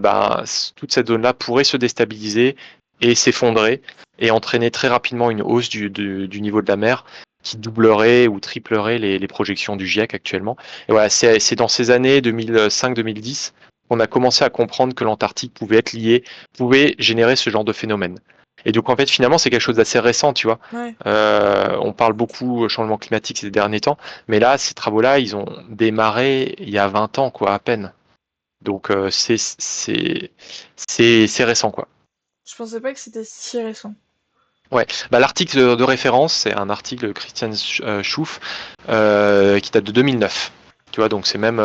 [SPEAKER 2] toute cette zone-là pourrait se déstabiliser et s'effondrer et entraîner très rapidement une hausse du niveau de la mer qui doublerait ou triplerait les projections du GIEC actuellement. Et voilà, c'est dans ces années 2005-2010 qu'on a commencé à comprendre que l'Antarctique pouvait être lié, pouvait générer ce genre de phénomène. Et donc en fait finalement c'est quelque chose d'assez récent, tu vois.
[SPEAKER 1] ouais.
[SPEAKER 2] On parle beaucoup changement climatique ces derniers temps, mais là, ces travaux-là, ils ont démarré il y a 20 ans, quoi, à peine. Donc c'est récent, quoi.
[SPEAKER 1] Je pensais pas que c'était si récent.
[SPEAKER 2] Ouais, l'article de référence, c'est un article de Christian Schouff qui date de 2009. Tu vois, donc c'est même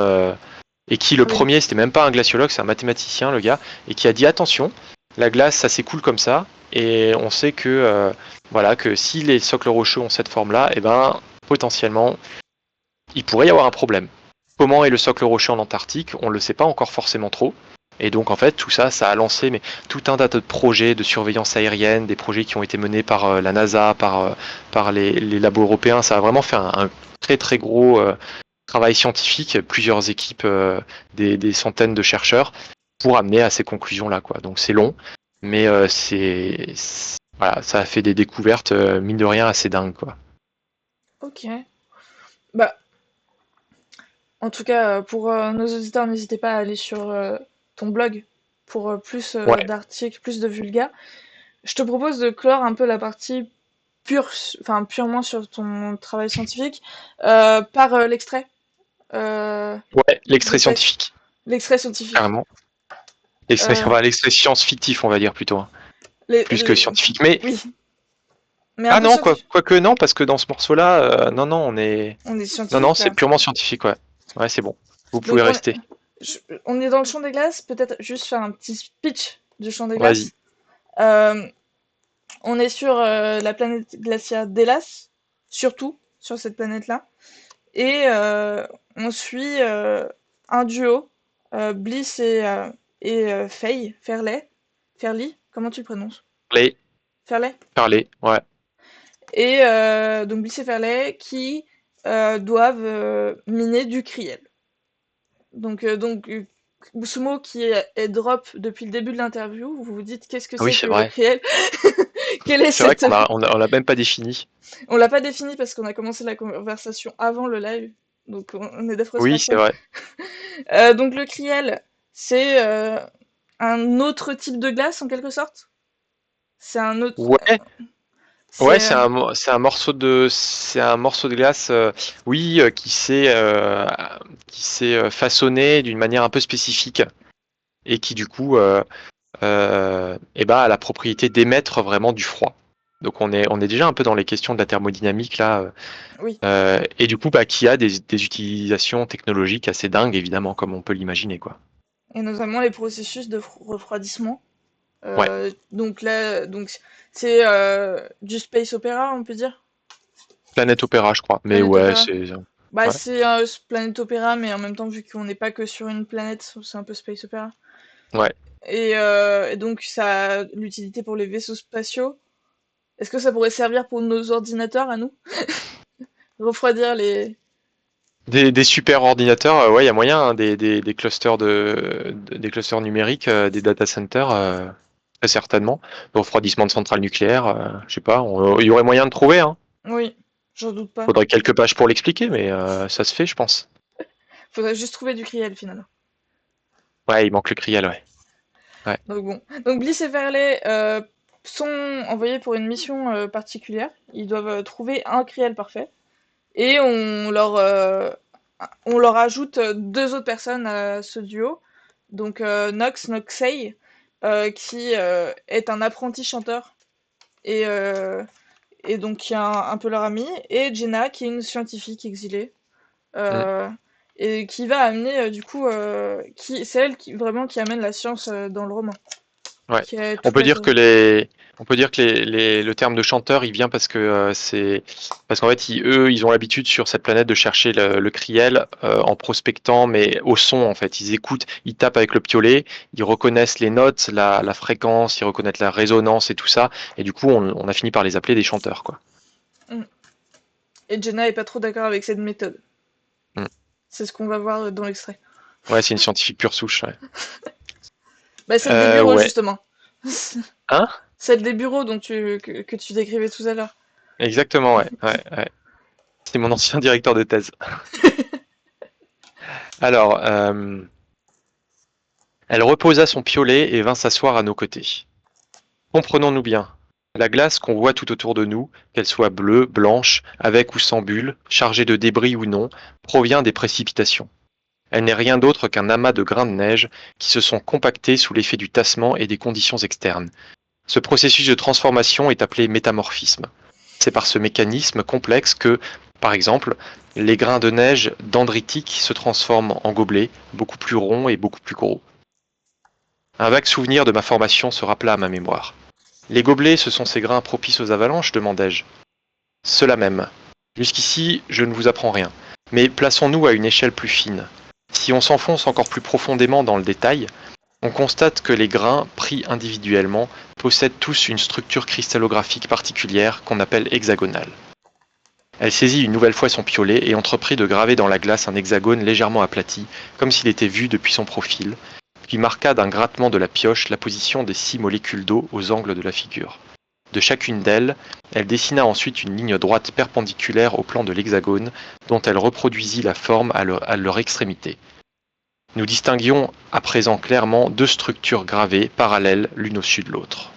[SPEAKER 2] et qui le
[SPEAKER 1] Ah oui.
[SPEAKER 2] premier, c'était même pas un glaciologue, c'est un mathématicien, le gars, et qui a dit attention, la glace, ça s'écoule comme ça, et on sait que voilà que si les socles rocheux ont cette forme-là, et ben potentiellement il pourrait y avoir un problème. Comment est le socle rocheux en Antarctique? On ne le sait pas encore forcément trop. Et donc en fait tout ça, ça a lancé tout un tas de projets de surveillance aérienne, des projets qui ont été menés par la NASA, par les labos européens. Ça a vraiment fait un très très gros travail scientifique, plusieurs équipes, des centaines de chercheurs, pour amener à ces conclusions-là, quoi. Donc c'est long, mais voilà, ça a fait des découvertes, mine de rien, assez dingues, quoi.
[SPEAKER 1] Ok. Bah, en tout cas, pour nos auditeurs, n'hésitez pas à aller sur ton blog pour plus
[SPEAKER 2] Ouais,
[SPEAKER 1] d'articles, plus de vulga. Je te propose de clore un peu la partie enfin purement sur ton travail scientifique, par l'extrait
[SPEAKER 2] ouais,
[SPEAKER 1] de
[SPEAKER 2] l'extrait
[SPEAKER 1] thèse,
[SPEAKER 2] scientifique,
[SPEAKER 1] l'extrait scientifique.
[SPEAKER 2] carrément.
[SPEAKER 1] Euh,
[SPEAKER 2] L'extrait science-fictif, on va dire plutôt, hein,
[SPEAKER 1] les,
[SPEAKER 2] plus que
[SPEAKER 1] les-
[SPEAKER 2] scientifique. Mais
[SPEAKER 1] oui, mais un
[SPEAKER 2] ah
[SPEAKER 1] peu
[SPEAKER 2] non,
[SPEAKER 1] scientifique.
[SPEAKER 2] quoique non, parce que dans ce morceau-là, non, non,
[SPEAKER 1] On est
[SPEAKER 2] non,
[SPEAKER 1] scientifique
[SPEAKER 2] c'est
[SPEAKER 1] là.
[SPEAKER 2] purement scientifique, ouais. Ouais, c'est bon. Vous pouvez
[SPEAKER 1] Donc
[SPEAKER 2] rester.
[SPEAKER 1] on est dans le champ des glaces. Peut-être juste faire un petit speech du champ des
[SPEAKER 2] Vas-y.
[SPEAKER 1] glaces. Euh, on est sur la planète glaciaire d'Hélas, surtout sur cette planète-là. Et on suit un duo, Bliss et Fairley, comment tu le prononces?
[SPEAKER 2] Parlez,
[SPEAKER 1] Fairley?
[SPEAKER 2] parlez, ouais.
[SPEAKER 1] Et donc Bliss et Fairley qui doivent miner du kriel. Donc ce mot qui est drop depuis le début de l'interview, vous vous dites qu'est-ce que
[SPEAKER 2] Ah oui,
[SPEAKER 1] c'est
[SPEAKER 2] c'est
[SPEAKER 1] que le
[SPEAKER 2] vrai.
[SPEAKER 1] kriel? Quelle est
[SPEAKER 2] C'est vrai
[SPEAKER 1] cette...
[SPEAKER 2] qu'on l'a même pas défini.
[SPEAKER 1] On l'a pas défini parce qu'on a commencé la conversation avant le live, donc on est d'affreuses
[SPEAKER 2] Oui, c'est
[SPEAKER 1] personnes.
[SPEAKER 2] vrai.
[SPEAKER 1] Donc le kriel, c'est un autre type de glace en quelque sorte. C'est un autre.
[SPEAKER 2] Ouais, ouais,
[SPEAKER 1] C'est
[SPEAKER 2] c'est un morceau de glace, oui, qui s'est façonné d'une manière un peu spécifique et qui du coup a la propriété d'émettre vraiment du froid. Donc on est déjà un peu dans les questions de la thermodynamique là,
[SPEAKER 1] oui,
[SPEAKER 2] et du coup qui a des utilisations technologiques assez dingues évidemment comme on peut l'imaginer quoi.
[SPEAKER 1] et notamment les processus de refroidissement.
[SPEAKER 2] Ouais,
[SPEAKER 1] Donc là, donc c'est du space opéra, on peut dire.
[SPEAKER 2] Planète Opéra je crois, mais
[SPEAKER 1] Planète
[SPEAKER 2] ouais
[SPEAKER 1] opéra.
[SPEAKER 2] c'est
[SPEAKER 1] Bah
[SPEAKER 2] ouais
[SPEAKER 1] c'est planète opéra, mais en même temps vu qu'on n'est pas que sur une planète, c'est un peu space opéra.
[SPEAKER 2] ouais.
[SPEAKER 1] Et donc ça a l'utilité pour les vaisseaux spatiaux. Est-ce que ça pourrait servir pour nos ordinateurs à nous? Refroidir les...
[SPEAKER 2] Des super ordinateurs, ouais, il y a moyen, hein, des clusters des clusters numériques, des data centers, très certainement. Le refroidissement de centrales nucléaires, je sais pas, il y aurait moyen de trouver, hein.
[SPEAKER 1] Oui, j'en doute pas.
[SPEAKER 2] Faudrait quelques pages pour l'expliquer, mais ça se fait, je pense.
[SPEAKER 1] Faudrait juste trouver du kriel finalement.
[SPEAKER 2] Ouais, il manque le crial, ouais. Ouais.
[SPEAKER 1] Donc bon. Donc Bliss et Verlet sont envoyés pour une mission particulière. Ils doivent trouver un kriel parfait. Et on leur ajoute deux autres personnes à ce duo. Donc Noxey, qui est un apprenti chanteur et, euh, et donc qui est un peu leur ami, et Jenna, qui est une scientifique exilée,
[SPEAKER 2] Mm.
[SPEAKER 1] euh, et qui va amener du coup, c'est elle qui vraiment qui amène la science dans le roman,
[SPEAKER 2] Ouais.
[SPEAKER 1] qui est
[SPEAKER 2] On
[SPEAKER 1] toute
[SPEAKER 2] peut
[SPEAKER 1] la
[SPEAKER 2] dire que
[SPEAKER 1] théorie.
[SPEAKER 2] le terme de chanteur, il vient parce que parce qu'en fait, eux, ils ont l'habitude sur cette planète de chercher le criel en prospectant, mais au son en fait. Ils écoutent, ils tapent avec le piolet, ils reconnaissent les notes, la fréquence, ils reconnaissent la résonance et tout ça, et du coup, on a fini par les appeler des chanteurs, quoi.
[SPEAKER 1] Mm. Et Jenna est pas trop d'accord avec cette méthode.
[SPEAKER 2] Mm.
[SPEAKER 1] C'est ce qu'on va voir dans l'extrait.
[SPEAKER 2] Ouais, c'est une scientifique pure souche. Ouais.
[SPEAKER 1] Bah, celle des bureaux,
[SPEAKER 2] Ouais.
[SPEAKER 1] justement.
[SPEAKER 2] Hein?
[SPEAKER 1] Celle des bureaux que tu décrivais tout à l'heure.
[SPEAKER 2] Exactement, ouais. Ouais, ouais. C'est mon ancien directeur de thèse. Alors, elle reposa son piolet et vint s'asseoir à nos côtés. Comprenons-nous bien. La glace qu'on voit tout autour de nous, qu'elle soit bleue, blanche, avec ou sans bulles, chargée de débris ou non, provient des précipitations. Elle n'est rien d'autre qu'un amas de grains de neige qui se sont compactés sous l'effet du tassement et des conditions externes. Ce processus de transformation est appelé métamorphisme. C'est par ce mécanisme complexe que, par exemple, les grains de neige dendritiques se transforment en gobelets, beaucoup plus ronds et beaucoup plus gros. Un vague souvenir de ma formation se rappela à ma mémoire. Les gobelets, ce sont ces grains propices aux avalanches, demandai-je. Cela même. Jusqu'ici, je ne vous apprends rien. Mais plaçons-nous à une échelle plus fine. Si on s'enfonce encore plus profondément dans le détail, on constate que les grains, pris individuellement, possèdent tous une structure cristallographique particulière qu'on appelle hexagonale. Elle saisit une nouvelle fois son piolet et entreprit de graver dans la glace un hexagone légèrement aplati, comme s'il était vu depuis son profil, puis marqua d'un grattement de la pioche la position des 6 molécules d'eau aux angles de la figure. De chacune d'elles, elle dessina ensuite une ligne droite perpendiculaire au plan de l'hexagone, dont elle reproduisit la forme à leur extrémité. Nous distinguions à présent clairement deux structures gravées, parallèles l'une au-dessus de l'autre.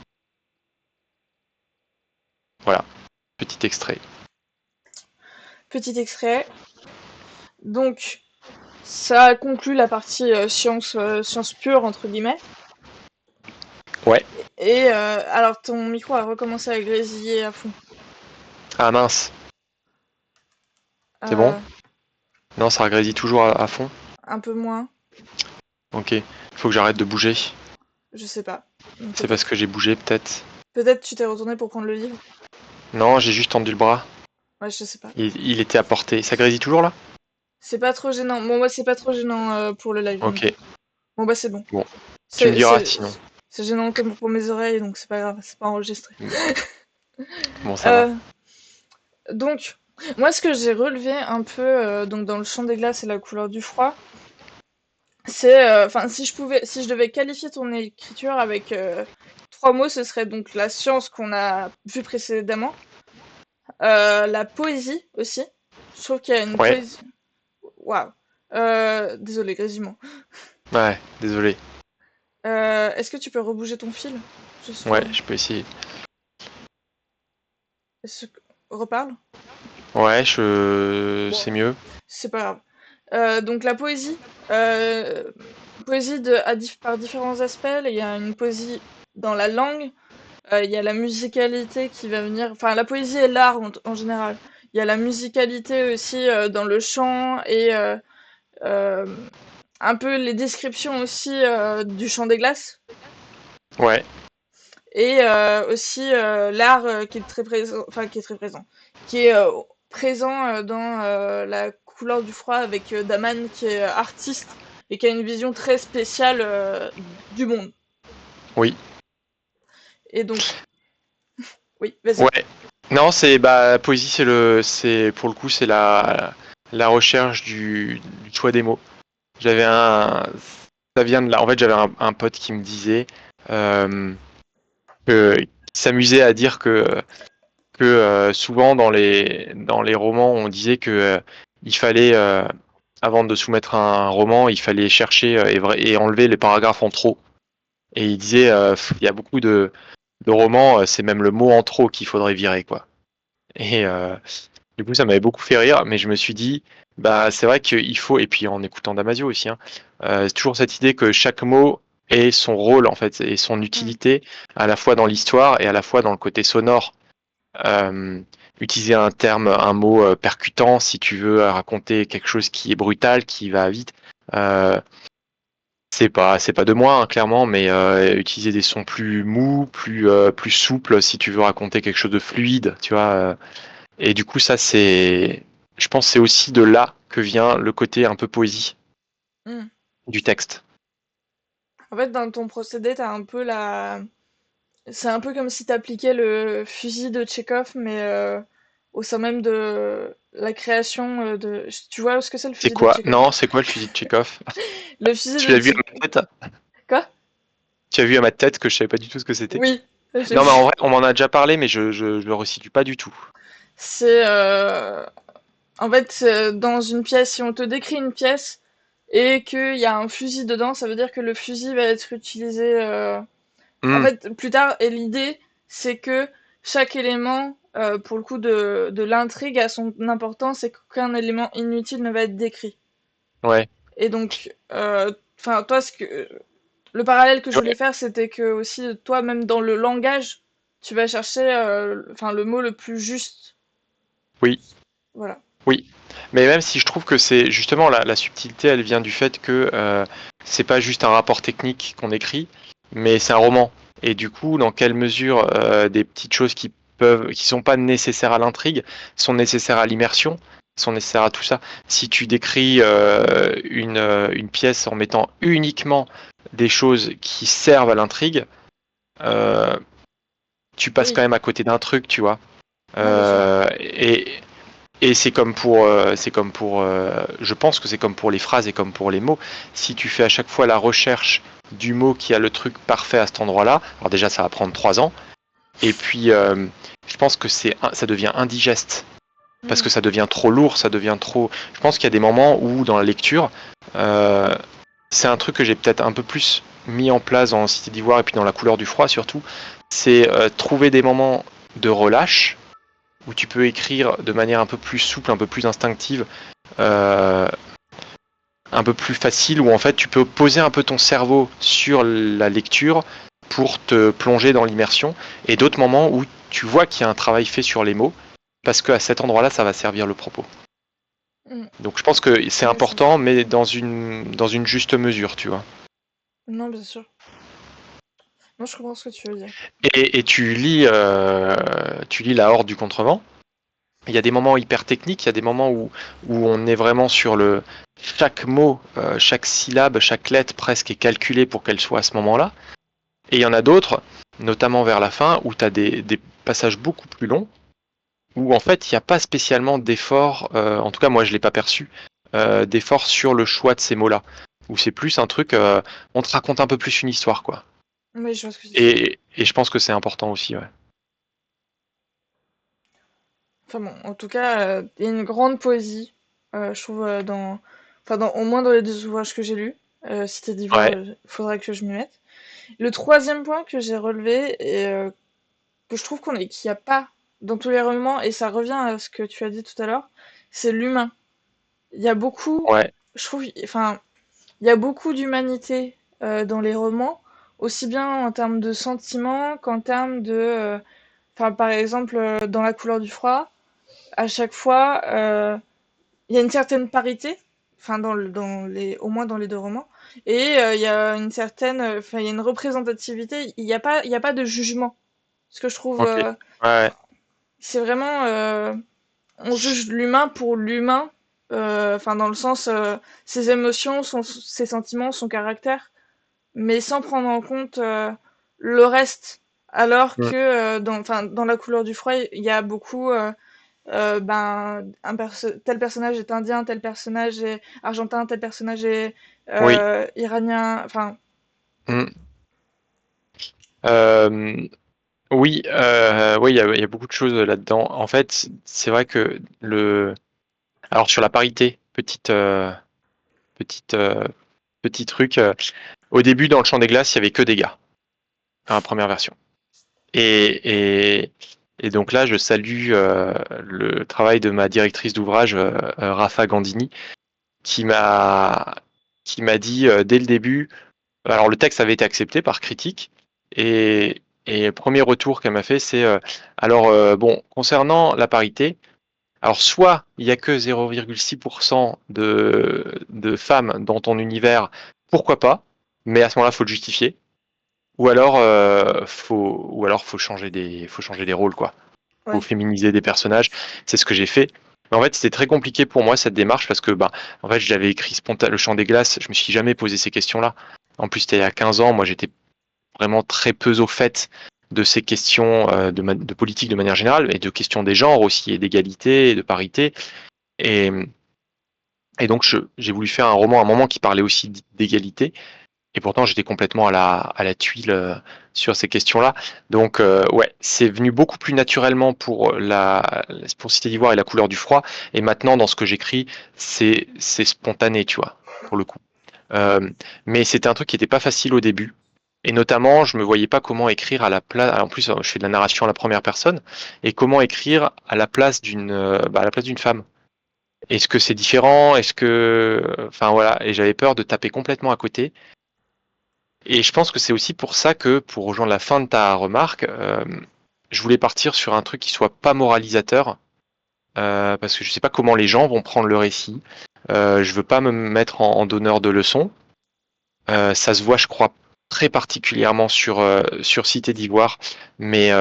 [SPEAKER 2] Voilà, petit extrait.
[SPEAKER 1] Petit extrait. Donc, ça conclut la partie science pure, entre guillemets.
[SPEAKER 2] Ouais.
[SPEAKER 1] Et alors, ton micro a recommencé à grésiller à fond.
[SPEAKER 2] Ah mince, c'est bon?
[SPEAKER 1] Euh,
[SPEAKER 2] Non, ça grésille toujours à fond?
[SPEAKER 1] un peu moins,
[SPEAKER 2] Ok, il faut que j'arrête de bouger.
[SPEAKER 1] je sais pas.
[SPEAKER 2] C'est parce que
[SPEAKER 1] Peut-être.
[SPEAKER 2] j'ai bougé peut-être.
[SPEAKER 1] Peut-être tu t'es retourné pour prendre le livre.
[SPEAKER 2] Non, j'ai juste tendu le bras.
[SPEAKER 1] Ouais, je sais pas.
[SPEAKER 2] Il était à portée. Ça grésille toujours là?
[SPEAKER 1] C'est pas trop gênant. Bon, moi, c'est pas trop gênant pour le live,
[SPEAKER 2] Ok,
[SPEAKER 1] donc. Bon, bah, c'est bon.
[SPEAKER 2] bon. Tu me
[SPEAKER 1] C'est
[SPEAKER 2] diras
[SPEAKER 1] c'est-
[SPEAKER 2] sinon.
[SPEAKER 1] c'est gênant comme pour mes oreilles, donc c'est pas grave, c'est pas enregistré.
[SPEAKER 2] Bon, ça va.
[SPEAKER 1] Euh, donc, moi, ce que j'ai relevé un peu donc dans le champ des glaces et la couleur du froid, c'est, enfin, si je devais qualifier ton écriture avec trois mots, ce serait donc la science qu'on a vue précédemment, la poésie aussi. Je trouve qu'il y a une
[SPEAKER 2] Ouais,
[SPEAKER 1] poésie. Waouh. Désolé, grésillement.
[SPEAKER 2] ouais, désolé.
[SPEAKER 1] Est-ce que tu peux rebouger ton fil? Juste
[SPEAKER 2] Ouais,
[SPEAKER 1] pour.
[SPEAKER 2] je peux essayer.
[SPEAKER 1] Reparle?
[SPEAKER 2] Ouais,
[SPEAKER 1] Bon,
[SPEAKER 2] c'est mieux.
[SPEAKER 1] c'est pas grave. Donc la poésie, poésie par différents aspects. Il y a une poésie dans la langue, il y a la musicalité qui va venir. Enfin, la poésie et l'art en général. Il y a la musicalité aussi dans le chant et euh, un peu les descriptions aussi du chant des glaces.
[SPEAKER 2] Ouais,
[SPEAKER 1] Et aussi l'art qui est très présent, enfin qui est très présent, qui est présent dans la couleur du froid avec Daman qui est artiste et qui a une vision très spéciale du monde.
[SPEAKER 2] oui.
[SPEAKER 1] Et donc, oui, vas-y.
[SPEAKER 2] Ouais. Non, poésie, c'est pour le coup, c'est la recherche du choix des mots. J'avais un, ça vient de là. En fait, j'avais un pote qui me disait euh, qui s'amusait à dire que souvent dans les romans, on disait que il fallait avant de soumettre un roman, il fallait chercher et enlever les paragraphes en trop. Et il disait, il y a beaucoup de romans, c'est même le mot en trop qu'il faudrait virer, quoi. Et, euh, Du coup, ça m'avait beaucoup fait rire, mais je me suis dit, bah, c'est vrai qu'il faut, et puis en écoutant Damasio aussi, hein, c'est toujours cette idée que chaque mot ait son rôle, en fait, et son
[SPEAKER 1] Mm.
[SPEAKER 2] utilité, à la fois dans l'histoire et à la fois dans le côté sonore. Euh, Utiliser un terme, un mot percutant si tu veux raconter quelque chose qui est brutal, qui va vite. Euh, c'est pas de moi, hein, clairement, mais utiliser des sons plus mous, plus souples si tu veux raconter quelque chose de fluide, tu vois. Et du coup, ça, je pense, que c'est aussi de là que vient le côté un peu poésie
[SPEAKER 1] Mm.
[SPEAKER 2] du texte.
[SPEAKER 1] En fait, dans ton procédé, t'as un peu la... C'est un peu comme si t'appliquais le fusil de Tchekhov, mais au sein même de la création de... Tu vois ce que c'est le
[SPEAKER 2] C'est
[SPEAKER 1] fusil de
[SPEAKER 2] quoi?
[SPEAKER 1] Tchekhov?
[SPEAKER 2] Non, c'est quoi le fusil de Tchekhov?
[SPEAKER 1] Le fusil
[SPEAKER 2] Tu
[SPEAKER 1] de
[SPEAKER 2] l'as vu à
[SPEAKER 1] Tchekhov...
[SPEAKER 2] ma tête?
[SPEAKER 1] Quoi?
[SPEAKER 2] Tu as vu à ma tête que je savais pas du tout ce que c'était?
[SPEAKER 1] Oui, j'ai
[SPEAKER 2] Non, mais en
[SPEAKER 1] vu.
[SPEAKER 2] vrai, on m'en a déjà parlé, mais je le resitue pas du tout.
[SPEAKER 1] C'est... En fait, dans une pièce, si on te décrit une pièce et qu'il y a un fusil dedans, ça veut dire que le fusil va être utilisé en
[SPEAKER 2] Hmm,
[SPEAKER 1] fait plus tard. Et l'idée, c'est que chaque élément, pour le coup de l'intrigue, a son importance et qu'aucun élément inutile ne va être décrit.
[SPEAKER 2] ouais.
[SPEAKER 1] Et donc, enfin, toi, le parallèle que je voulais
[SPEAKER 2] Ouais.
[SPEAKER 1] faire, c'était que aussi, toi, même dans le langage, tu vas chercher enfin, le mot le plus juste.
[SPEAKER 2] Oui,
[SPEAKER 1] Voilà.
[SPEAKER 2] oui. Mais même si je trouve que c'est justement la subtilité, elle vient du fait que c'est pas juste un rapport technique qu'on écrit, mais c'est un roman. Et du coup, dans quelle mesure des petites choses qui sont pas nécessaires à l'intrigue, sont nécessaires à l'immersion, sont nécessaires à tout ça. Si tu décris une pièce en mettant uniquement des choses qui servent à l'intrigue, euh, tu passes quand
[SPEAKER 1] Oui,
[SPEAKER 2] même à côté d'un truc, tu vois.
[SPEAKER 1] non, bien sûr.
[SPEAKER 2] Euh, et, et c'est comme pour, je pense que c'est comme pour les phrases et comme pour les mots. Si tu fais à chaque fois la recherche du mot qui a le truc parfait à cet endroit-là, alors déjà ça va prendre 3 ans. Et puis je pense que ça devient indigeste parce que
[SPEAKER 1] Mm.
[SPEAKER 2] ça devient trop lourd, ça devient trop. Je pense qu'il y a des moments où dans la lecture, euh, c'est un truc que j'ai peut-être un peu plus mis en place dans Cité d'Ivoire et puis dans La couleur du froid surtout. C'est trouver des moments de relâche où tu peux écrire de manière un peu plus souple, un peu plus instinctive, euh, un peu plus facile, où en fait tu peux poser un peu ton cerveau sur la lecture pour te plonger dans l'immersion, et d'autres moments où tu vois qu'il y a un travail fait sur les mots, parce qu'à cet endroit-là, ça va servir le propos.
[SPEAKER 1] Mm.
[SPEAKER 2] Donc je pense que c'est
[SPEAKER 1] Ouais,
[SPEAKER 2] important, mais dans une juste mesure, tu vois.
[SPEAKER 1] non, bien sûr. Non, je comprends ce que tu veux dire.
[SPEAKER 2] Et tu lis La Horde du Contrevent. Il y a des moments hyper techniques, il y a des moments où on est vraiment sur le chaque mot, chaque syllabe, chaque lettre presque est calculée pour qu'elle soit à ce moment-là. Et il y en a d'autres, notamment vers la fin, où tu as des passages beaucoup plus longs, où en fait il n'y a pas spécialement d'effort, en tout cas moi je ne l'ai pas perçu, d'effort sur le choix de ces mots-là. Où c'est plus un truc, on te raconte un peu plus une histoire, quoi.
[SPEAKER 1] Oui, je vois ce que tu veux dire.
[SPEAKER 2] Et je pense que c'est important aussi, ouais.
[SPEAKER 1] Enfin bon, en tout cas, il y a une grande poésie, je trouve, enfin, au moins dans les deux ouvrages que j'ai lus. Cité d'Ivoire,
[SPEAKER 2] Ouais,
[SPEAKER 1] faudrait que je m'y mette. Le troisième point que j'ai relevé et que je trouve qu'il n'y a pas dans tous les romans, et ça revient à ce que tu as dit tout à l'heure, c'est l'humain. Il y a beaucoup,
[SPEAKER 2] ouais,
[SPEAKER 1] je trouve, enfin, il y a beaucoup d'humanité dans les romans, aussi bien en termes de sentiments qu'en termes de, enfin, par exemple, dans La couleur du froid, à chaque fois, il y a une certaine parité, enfin au moins dans les deux romans, et il y a une certaine, enfin il y a une représentativité. Il y a pas de jugement. Ce que je trouve,
[SPEAKER 2] ok. Ouais,
[SPEAKER 1] c'est vraiment, on juge l'humain pour l'humain, enfin dans le sens, ses émotions, ses sentiments, son caractère, mais sans prendre en compte le reste. Alors
[SPEAKER 2] ouais.
[SPEAKER 1] que enfin, dans La couleur du froid, il y a beaucoup ben, tel personnage est indien, tel personnage est argentin, tel personnage est
[SPEAKER 2] Oui.
[SPEAKER 1] iranien, enfin,
[SPEAKER 2] Mm. Euh, oui, oui, il y a beaucoup de choses là-dedans. En fait, c'est vrai que alors sur la parité, petite, petit truc. Au début, dans le Champ des Glaces, il y avait que des gars dans la première version. Et Et donc là, je salue le travail de ma directrice d'ouvrage, Rafa Gandini, qui m'a qui m'a dit dès le début. Alors le texte avait été accepté par critique et le premier retour qu'elle m'a fait, c'est alors bon concernant la parité. Alors soit il y a que 0,6% de femmes dans ton univers, pourquoi pas, mais à ce moment-là, faut le justifier. Ou alors faut changer des rôles quoi. Faut
[SPEAKER 1] Ouais,
[SPEAKER 2] féminiser des personnages. C'est ce que j'ai fait. Mais en fait, c'était très compliqué pour moi cette démarche parce que bah en fait, je l'avais écrit le chant des glaces, je me suis jamais posé ces questions-là. En plus, c'était il y a 15 ans, moi j'étais vraiment très peu au fait de ces questions de politique de manière générale et de questions des genres aussi et d'égalité et de parité. Et, et donc j'ai voulu faire un roman à un moment qui parlait aussi d'égalité. Et pourtant, j'étais complètement à la tuile sur ces questions-là. Donc, ouais, c'est venu beaucoup plus naturellement pour Cité d'Ivoire et la couleur du froid. Et maintenant, dans ce que j'écris, c'est spontané, tu vois, pour le coup. Euh, mais c'était un truc qui n'était pas facile au début. Et notamment, je me voyais pas comment écrire à la place. En plus, je fais de la narration à la première personne. Et comment écrire à la place à la place d'une femme. Est-ce que c'est différent? Est-ce que, enfin voilà. Et j'avais peur de taper complètement à côté. Et je pense que c'est aussi pour ça que, pour rejoindre la fin de ta remarque, je voulais partir sur un truc qui soit pas moralisateur, parce que je sais pas comment les gens vont prendre le récit. Je veux pas me mettre en donneur de leçons. Ça se voit, je crois, très particulièrement sur Cité d'Ivoire, mais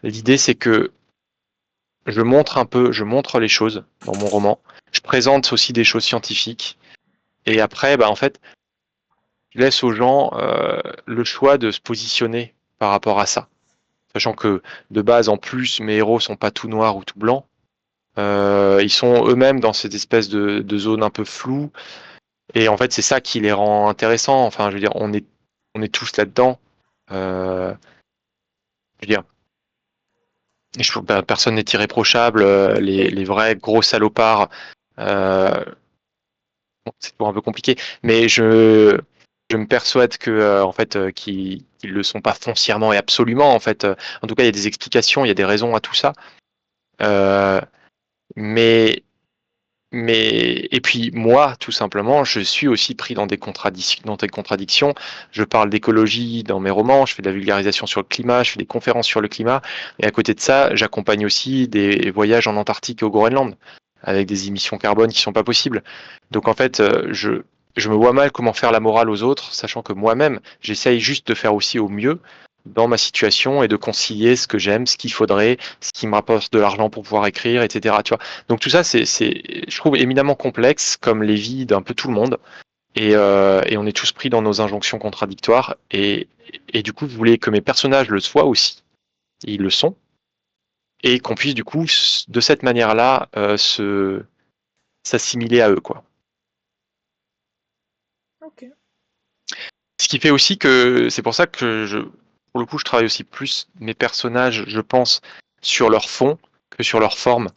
[SPEAKER 2] l'idée c'est que je montre les choses dans mon roman. Je présente aussi des choses scientifiques, et après, bah en fait, je laisse aux gens le choix de se positionner par rapport à ça. Sachant que de base, en plus, mes héros sont pas tout noirs ou tout blancs. Ils sont eux-mêmes dans cette espèce de zone un peu floue. Et en fait, c'est ça qui les rend intéressants. Enfin, je veux dire, on est tous là-dedans. Euh, je veux dire, personne n'est irréprochable. Les vrais gros salopards, euh, bon, c'est toujours un peu compliqué. Mais je me persuade que, en fait, qu'ils le sont pas foncièrement et absolument. En fait, en tout cas, il y a des explications, il y a des raisons à tout ça. Euh, Mais, et puis moi, tout simplement, je suis aussi pris dans des contradictions. Je parle d'écologie dans mes romans, je fais de la vulgarisation sur le climat, je fais des conférences sur le climat. Et à côté de ça, j'accompagne aussi des voyages en Antarctique et au Groenland, avec des émissions carbone qui sont pas possibles. Donc en fait, je me vois mal comment faire la morale aux autres, sachant que moi-même, j'essaye juste de faire aussi au mieux dans ma situation et de concilier ce que j'aime, ce qu'il faudrait, ce qui me rapporte de l'argent pour pouvoir écrire, etc. Tu vois. Donc tout ça, je trouve, éminemment complexe, comme les vies d'un peu tout le monde. Et on est tous pris dans nos injonctions contradictoires. Et du coup, je voulais que mes personnages le soient aussi. Et ils le sont. Et qu'on puisse, du coup, de cette manière-là, s'assimiler à eux, quoi.
[SPEAKER 1] ok.
[SPEAKER 2] Ce qui fait aussi que c'est pour ça que pour le coup, je travaille aussi plus mes personnages, je pense, sur leur fond que sur leur forme.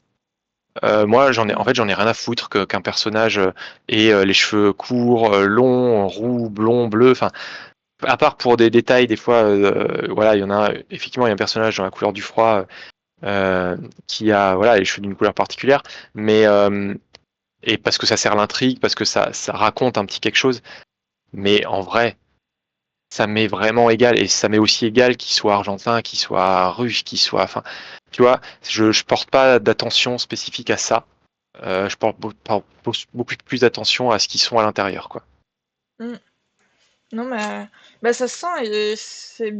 [SPEAKER 2] Moi, en
[SPEAKER 1] Mm.
[SPEAKER 2] fait, j'en ai rien à foutre qu'un personnage ait les cheveux courts, longs, roux, blonds, bleus. Enfin, à part pour des détails, des fois, voilà, il y en a. Effectivement, il y a un personnage dans la couleur du froid qui a, voilà, les cheveux d'une couleur particulière, mais et parce que ça sert l'intrigue, parce que ça raconte un petit quelque chose. Mais en vrai, ça m'est vraiment égal, et ça m'est aussi égal qu'il soit argentin, qu'il soit russe, qu'il soit, enfin, tu vois, je porte pas d'attention spécifique à ça. Je porte beaucoup plus d'attention à ce qu'ils sont à l'intérieur, quoi.
[SPEAKER 1] Mm. Non, mais bah, ça se sent et c'est.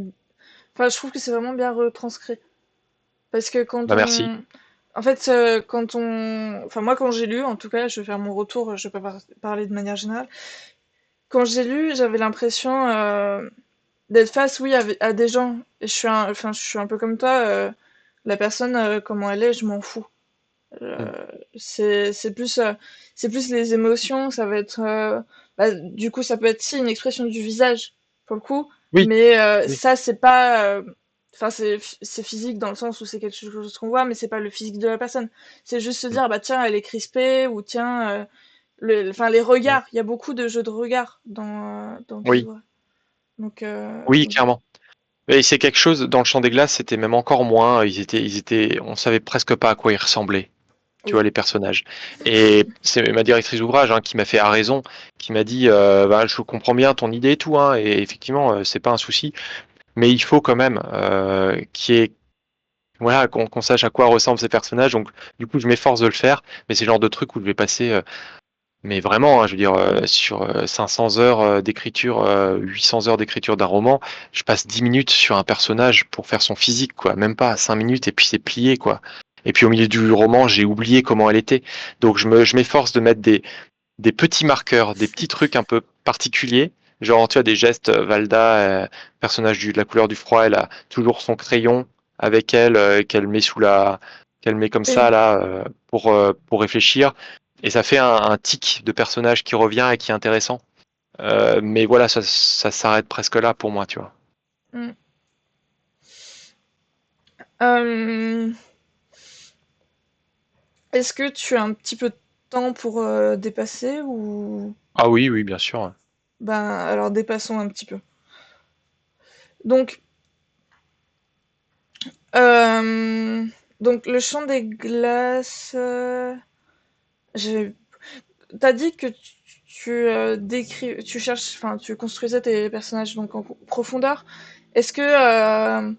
[SPEAKER 1] Enfin, je trouve que c'est vraiment bien retranscrit. Parce que quand
[SPEAKER 2] Bah merci.
[SPEAKER 1] on. En fait, quand on. Enfin, moi, quand j'ai lu, en tout cas, je vais faire mon retour, je vais pas parler de manière générale. Quand j'ai lu, j'avais l'impression d'être face, oui, à des gens. Et enfin, je suis un peu comme toi. La personne, comment elle est, je m'en fous.
[SPEAKER 2] Mm.
[SPEAKER 1] C'est plus, c'est plus les émotions, ça va être, bah, du coup, ça peut être si une expression du visage, pour le coup,
[SPEAKER 2] Oui,
[SPEAKER 1] mais
[SPEAKER 2] oui,
[SPEAKER 1] ça, c'est pas, enfin, c'est physique dans le sens où c'est quelque chose qu'on voit, mais c'est pas le physique de la personne. C'est juste se
[SPEAKER 2] mm,
[SPEAKER 1] dire, bah tiens, elle est crispée, ou tiens, enfin, les
[SPEAKER 2] mm.
[SPEAKER 1] regards, il y a beaucoup de jeux de regards dans le
[SPEAKER 2] Oui,
[SPEAKER 1] livre.
[SPEAKER 2] oui,
[SPEAKER 1] Donc,
[SPEAKER 2] clairement. Et c'est quelque chose, dans le Chant des Glaces, c'était même encore moins. On savait presque pas à quoi ils ressemblaient. Tu vois,
[SPEAKER 1] Oui.
[SPEAKER 2] les personnages. Et c'est ma directrice d'ouvrage qui m'a fait à raison, qui m'a dit, bah, je comprends bien ton idée et tout, hein, et effectivement, c'est pas un souci, mais il faut quand même qu'il y ait, voilà, qu'on sache à quoi ressemblent ces personnages. Donc, du coup, je m'efforce de le faire, mais c'est le genre de truc où je vais passer, mais vraiment, hein, je veux dire, sur 500 heures d'écriture, 800 heures d'écriture d'un roman, je passe 10 minutes sur un personnage pour faire son physique, quoi. Même pas 5 minutes, et puis c'est plié, quoi. Et puis au milieu du roman, j'ai oublié comment elle était. Donc je m'efforce de mettre des petits marqueurs, des petits trucs un peu particuliers. Genre, tu as des gestes, Valda, personnage de la couleur du froid, elle a toujours son crayon avec elle, qu'elle met comme ça,
[SPEAKER 1] Oui.
[SPEAKER 2] là, pour réfléchir. Et ça fait un tic de personnage qui revient et qui est intéressant. Mais voilà, ça s'arrête presque là pour moi, tu vois.
[SPEAKER 1] Mm. Euh, Est-ce que tu as un petit peu de temps pour dépasser ou...
[SPEAKER 2] Ah oui, oui, bien sûr.
[SPEAKER 1] Ben, alors dépassons un petit peu. Donc, euh, donc le chant des glaces... j'ai- T'as dit que tu cherches, enfin, tu construisais tes personnages donc en profondeur. Est-ce que,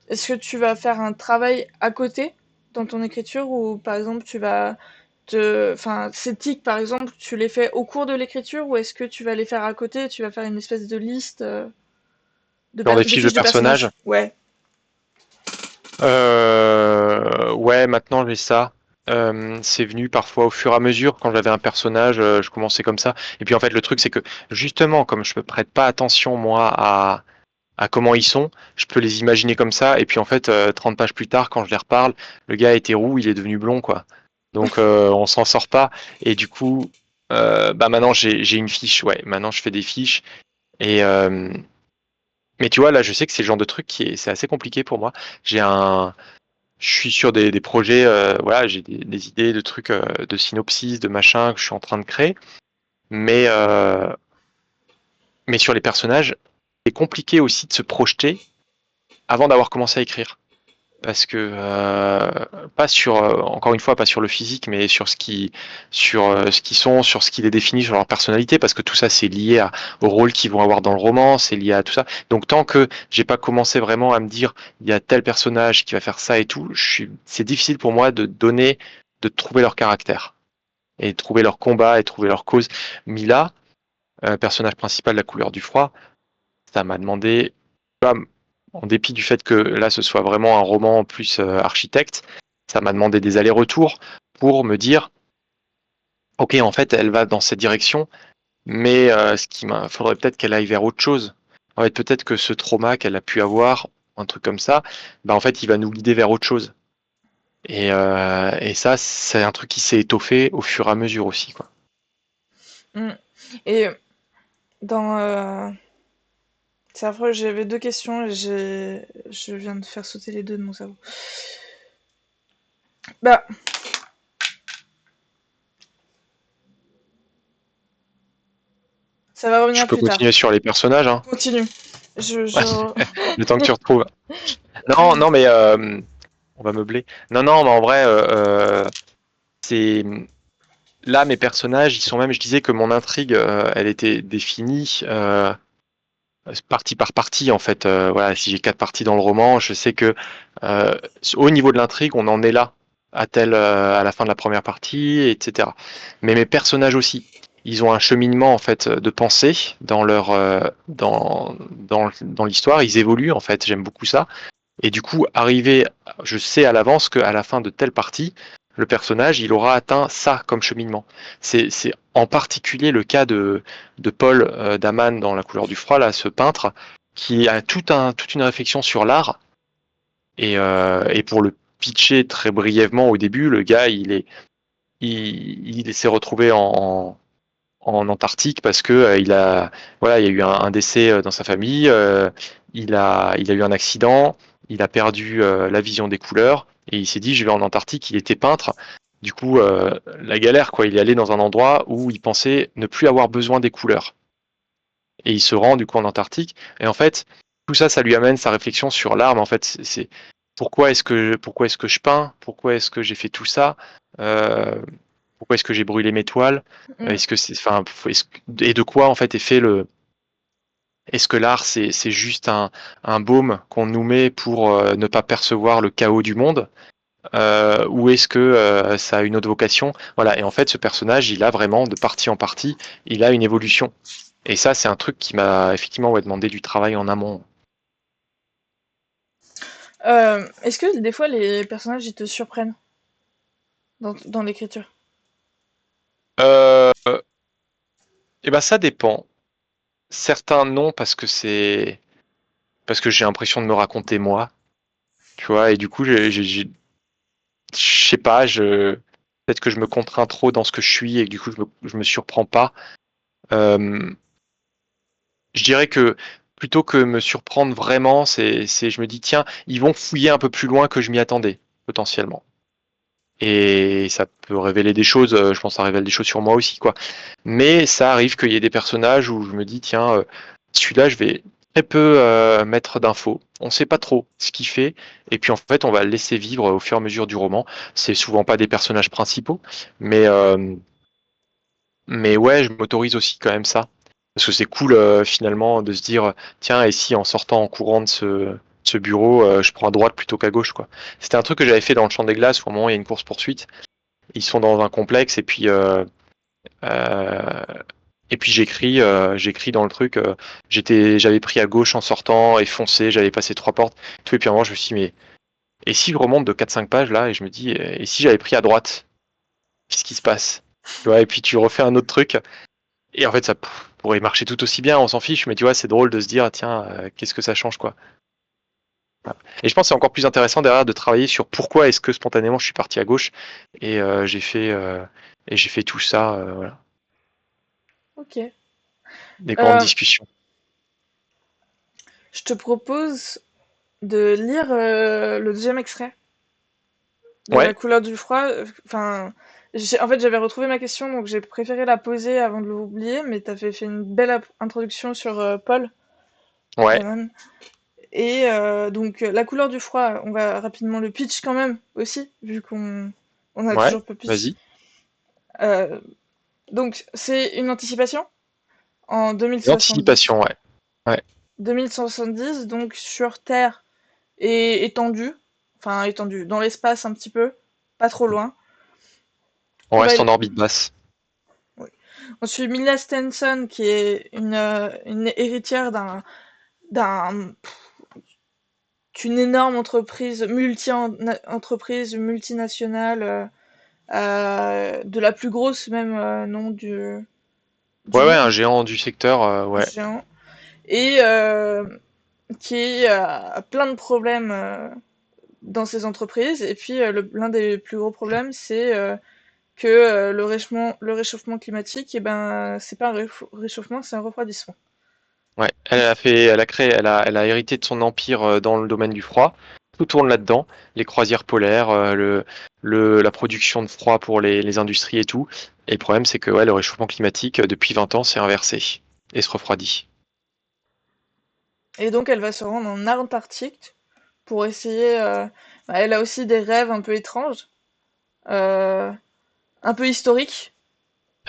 [SPEAKER 1] est-ce que tu vas faire un travail à côté dans ton écriture ou par exemple enfin, ces tics par exemple, tu les fais au cours de l'écriture ou est-ce que tu vas les faire à côté et tu vas faire une espèce de liste
[SPEAKER 2] Dans des
[SPEAKER 1] de
[SPEAKER 2] fiches de
[SPEAKER 1] fiches de
[SPEAKER 2] personnages.
[SPEAKER 1] personnages? Ouais.
[SPEAKER 2] Ouais, maintenant j'ai ça. C'est venu parfois au fur et à mesure. Quand j'avais un personnage, je commençais comme ça. Et puis en fait, le truc, c'est que justement, comme je me prête pas attention, moi, à comment ils sont, je peux les imaginer comme ça. Et puis en fait, 30 pages plus tard, quand je les reparle, le gars était roux, il est devenu blond, quoi. Donc on s'en sort pas. Et du coup, bah maintenant j'ai une fiche. Ouais, maintenant je fais des fiches. Et mais tu vois, là, je sais que c'est le genre de truc c'est assez compliqué pour moi. J'ai un Je suis sur des projets, voilà, j'ai des idées de trucs, de synopsis, de machin que je suis en train de créer, mais, euh, mais sur les personnages, c'est compliqué aussi de se projeter avant d'avoir commencé à écrire. Parce que, pas sur, encore une fois, pas sur le physique, mais sur ce qu'ils sont, sur ce qui les définit, sur leur personnalité, parce que tout ça, c'est lié au rôle qu'ils vont avoir dans le roman, c'est lié à tout ça. Donc, tant que j'ai pas commencé vraiment à me dire, il y a tel personnage qui va faire ça et tout, c'est difficile pour moi de trouver leur caractère, et de trouver leur combat, et de trouver leur cause. Mila, personnage principal de la couleur du froid, ça m'a demandé, tu vois, en dépit du fait que là ce soit vraiment un roman plus architecte, ça m'a demandé des allers-retours pour me dire, ok, en fait, elle va dans cette direction, mais faudrait peut-être qu'elle aille vers autre chose. En fait, peut-être que ce trauma qu'elle a pu avoir, un truc comme ça, bah en fait, il va nous guider vers autre chose. Et ça, c'est un truc qui s'est étoffé au fur et à mesure aussi, quoi.
[SPEAKER 1] Mm. Et dans... c'est affreux, j'avais deux questions et je viens de faire sauter les deux de mon cerveau. Bah, ça va
[SPEAKER 2] Je
[SPEAKER 1] revenir
[SPEAKER 2] peux
[SPEAKER 1] plus tard.
[SPEAKER 2] continuer sur les personnages, hein,
[SPEAKER 1] Continue. Je...
[SPEAKER 2] le temps que tu retrouves. Non, non, mais on va meubler. Non, non, mais en vrai, c'est là mes personnages, ils sont même. Je disais que mon intrigue, elle était définie partie par partie en fait. Voilà, si j'ai 4 parties dans le roman, je sais que euh, au niveau de l'intrigue, on en est là à la fin de la première partie, etc. Mais mes personnages aussi. Ils ont un cheminement en fait de pensée dans dans l'histoire. Ils évoluent en fait. J'aime beaucoup ça. Et du coup, je sais à l'avance qu'à la fin de telle partie, le personnage, il aura atteint ça comme cheminement. C'est en particulier le cas de Paul Daman dans La couleur du froid, là, ce peintre, qui a toute une réflexion sur l'art. Et pour le pitcher très brièvement au début, le gars, il s'est retrouvé en Antarctique parce que voilà, il y a eu un décès dans sa famille, il a eu un accident, il a perdu la vision des couleurs et il s'est dit je vais en Antarctique. Il était peintre, du coup la galère quoi. Il est allé dans un endroit où il pensait ne plus avoir besoin des couleurs et il se rend du coup en Antarctique et en fait tout ça, ça lui amène sa réflexion sur l'art. Mais en fait, c'est pourquoi est-ce que je peins? Pourquoi est-ce que j'ai fait tout ça? Euh, Pourquoi est-ce que j'ai brûlé mes toiles?
[SPEAKER 1] Mm.
[SPEAKER 2] Est-ce que c'est, enfin, et de quoi en fait est fait le Est-ce que l'art, c'est juste un baume qu'on nous met pour ne pas percevoir le chaos du monde, ou est-ce que ça a une autre vocation? Voilà. Et en fait, ce personnage, il a vraiment, de partie en partie, il a une évolution. Et ça, c'est un truc qui m'a effectivement demandé du travail en amont.
[SPEAKER 1] Est-ce que des fois les personnages ils te surprennent dans l'écriture?
[SPEAKER 2] Euh, et ben, ça dépend. Certains non, parce que j'ai l'impression de me raconter moi, tu vois. Et du coup, je sais pas, peut-être que je me contrains trop dans ce que je suis et que du coup, je me surprends pas. Euh, je dirais que plutôt que me surprendre vraiment, je me dis, tiens, ils vont fouiller un peu plus loin que je m'y attendais, potentiellement. Et ça peut révéler des choses, je pense que ça révèle des choses sur moi aussi, quoi. Mais ça arrive qu'il y ait des personnages où je me dis, tiens, celui-là, je vais très peu mettre d'infos. On ne sait pas trop ce qu'il fait. Et puis en fait, on va le laisser vivre au fur et à mesure du roman. C'est souvent pas des personnages principaux, mais, euh, mais ouais, je m'autorise aussi quand même ça. Parce que c'est cool finalement de se dire, tiens, et si en sortant en courant de ce bureau, je prends à droite plutôt qu'à gauche, quoi. C'était un truc que j'avais fait dans le champ des glaces, où au moment où il y a une course-poursuite. Ils sont dans un complexe euh, et puis j'écris dans le truc. J'avais pris à gauche en sortant et foncé, j'avais passé 3 portes, tout. Et puis à un moment, je me suis dit, mais et si je remonte de 4-5 pages là et je me dis, et si j'avais pris à droite, qu'est-ce qui se passe? Tu vois, et puis tu refais un autre truc. Et en fait, ça pourrait marcher tout aussi bien, on s'en fiche, mais tu vois, c'est drôle de se dire, tiens, qu'est-ce que ça change, quoi. Et je pense que c'est encore plus intéressant derrière de travailler sur pourquoi est-ce que spontanément je suis parti à gauche et j'ai fait tout ça, voilà,
[SPEAKER 1] Ok.
[SPEAKER 2] des grandes
[SPEAKER 1] Euh,
[SPEAKER 2] discussions.
[SPEAKER 1] je te propose de lire le deuxième extrait de La
[SPEAKER 2] Ouais,
[SPEAKER 1] couleur du froid. Enfin, en fait, j'avais retrouvé ma question, donc j'ai préféré la poser avant de l'oublier, mais t'avais fait une belle introduction sur Paul
[SPEAKER 2] ouais,
[SPEAKER 1] Gaiman. Et donc, La couleur du froid, on va rapidement le pitch quand même aussi, vu qu'on a
[SPEAKER 2] ouais,
[SPEAKER 1] toujours pas pitch.
[SPEAKER 2] vas-y.
[SPEAKER 1] Euh, donc, c'est une anticipation en
[SPEAKER 2] L'anticipation,
[SPEAKER 1] 2070.
[SPEAKER 2] ouais. Ouais,
[SPEAKER 1] 2170, donc sur Terre et étendu, enfin étendu, dans l'espace un petit peu, pas trop loin.
[SPEAKER 2] on
[SPEAKER 1] On va
[SPEAKER 2] reste en orbite basse.
[SPEAKER 1] oui. On suit Mila Stenson qui est une héritière d'un d'une énorme entreprise entreprise multinationale de la plus grosse même nom du
[SPEAKER 2] Ouais, ouais,
[SPEAKER 1] monde
[SPEAKER 2] un géant du secteur, ouais.
[SPEAKER 1] géant et qui a plein de problèmes dans ces entreprises. Et puis, l'un des plus gros problèmes, c'est que le réchauffement climatique, eh ben, c'est pas un réchauffement, c'est un refroidissement.
[SPEAKER 2] Ouais, elle a hérité de son empire dans le domaine du froid. Tout tourne là-dedans. Les croisières polaires, la production de froid pour les industries et tout. Et le problème, c'est que ouais, le réchauffement climatique, depuis 20 ans, s'est inversé et se refroidit.
[SPEAKER 1] Et donc, elle va se rendre en Antarctique pour essayer. Bah, elle a aussi des rêves un peu étranges, euh, un peu historiques.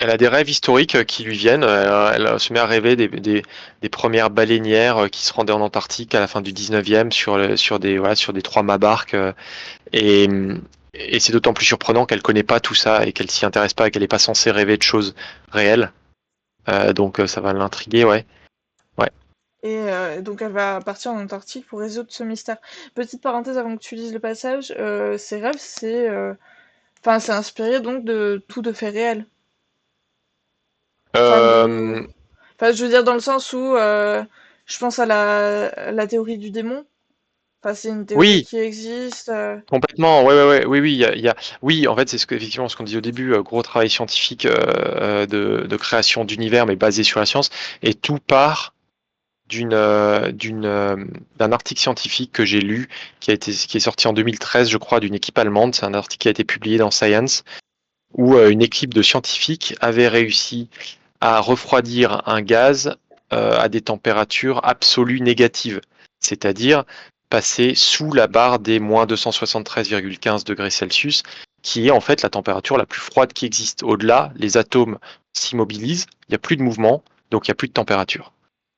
[SPEAKER 2] Elle a des rêves historiques qui lui viennent. Elle se met à rêver des premières baleinières qui se rendaient en Antarctique à la fin du 19e sur des 3 mâts barques. Et, et c'est d'autant plus surprenant qu'elle connaît pas tout ça et qu'elle s'y intéresse pas et qu'elle n'est pas censée rêver de choses réelles. Donc ça va l'intriguer, ouais. Ouais.
[SPEAKER 1] Et donc, elle va partir en Antarctique pour résoudre ce mystère. Petite parenthèse avant que tu lises le passage, ses rêves, enfin, c'est inspiré donc de tout de faits réels. Enfin,
[SPEAKER 2] Euh,
[SPEAKER 1] enfin, je veux dire dans le sens où je pense à la théorie du démon. Enfin, c'est une théorie
[SPEAKER 2] oui,
[SPEAKER 1] qui existe.
[SPEAKER 2] complètement. Ouais, ouais, ouais. Oui, oui. Oui, en fait, c'est effectivement ce qu'on dit au début. Gros travail scientifique de création d'univers, mais basé sur la science. Et tout part d'un article scientifique que j'ai lu qui est sorti en 2013, je crois, d'une équipe allemande. C'est un article qui a été publié dans Science où une équipe de scientifiques avait réussi à refroidir un gaz à des températures absolues négatives. c'est-à-dire passer sous la barre des moins 273,15 degrés Celsius, qui est en fait la température la plus froide qui existe. Au-delà, les atomes s'immobilisent, il n'y a plus de mouvement, donc il n'y a plus de température.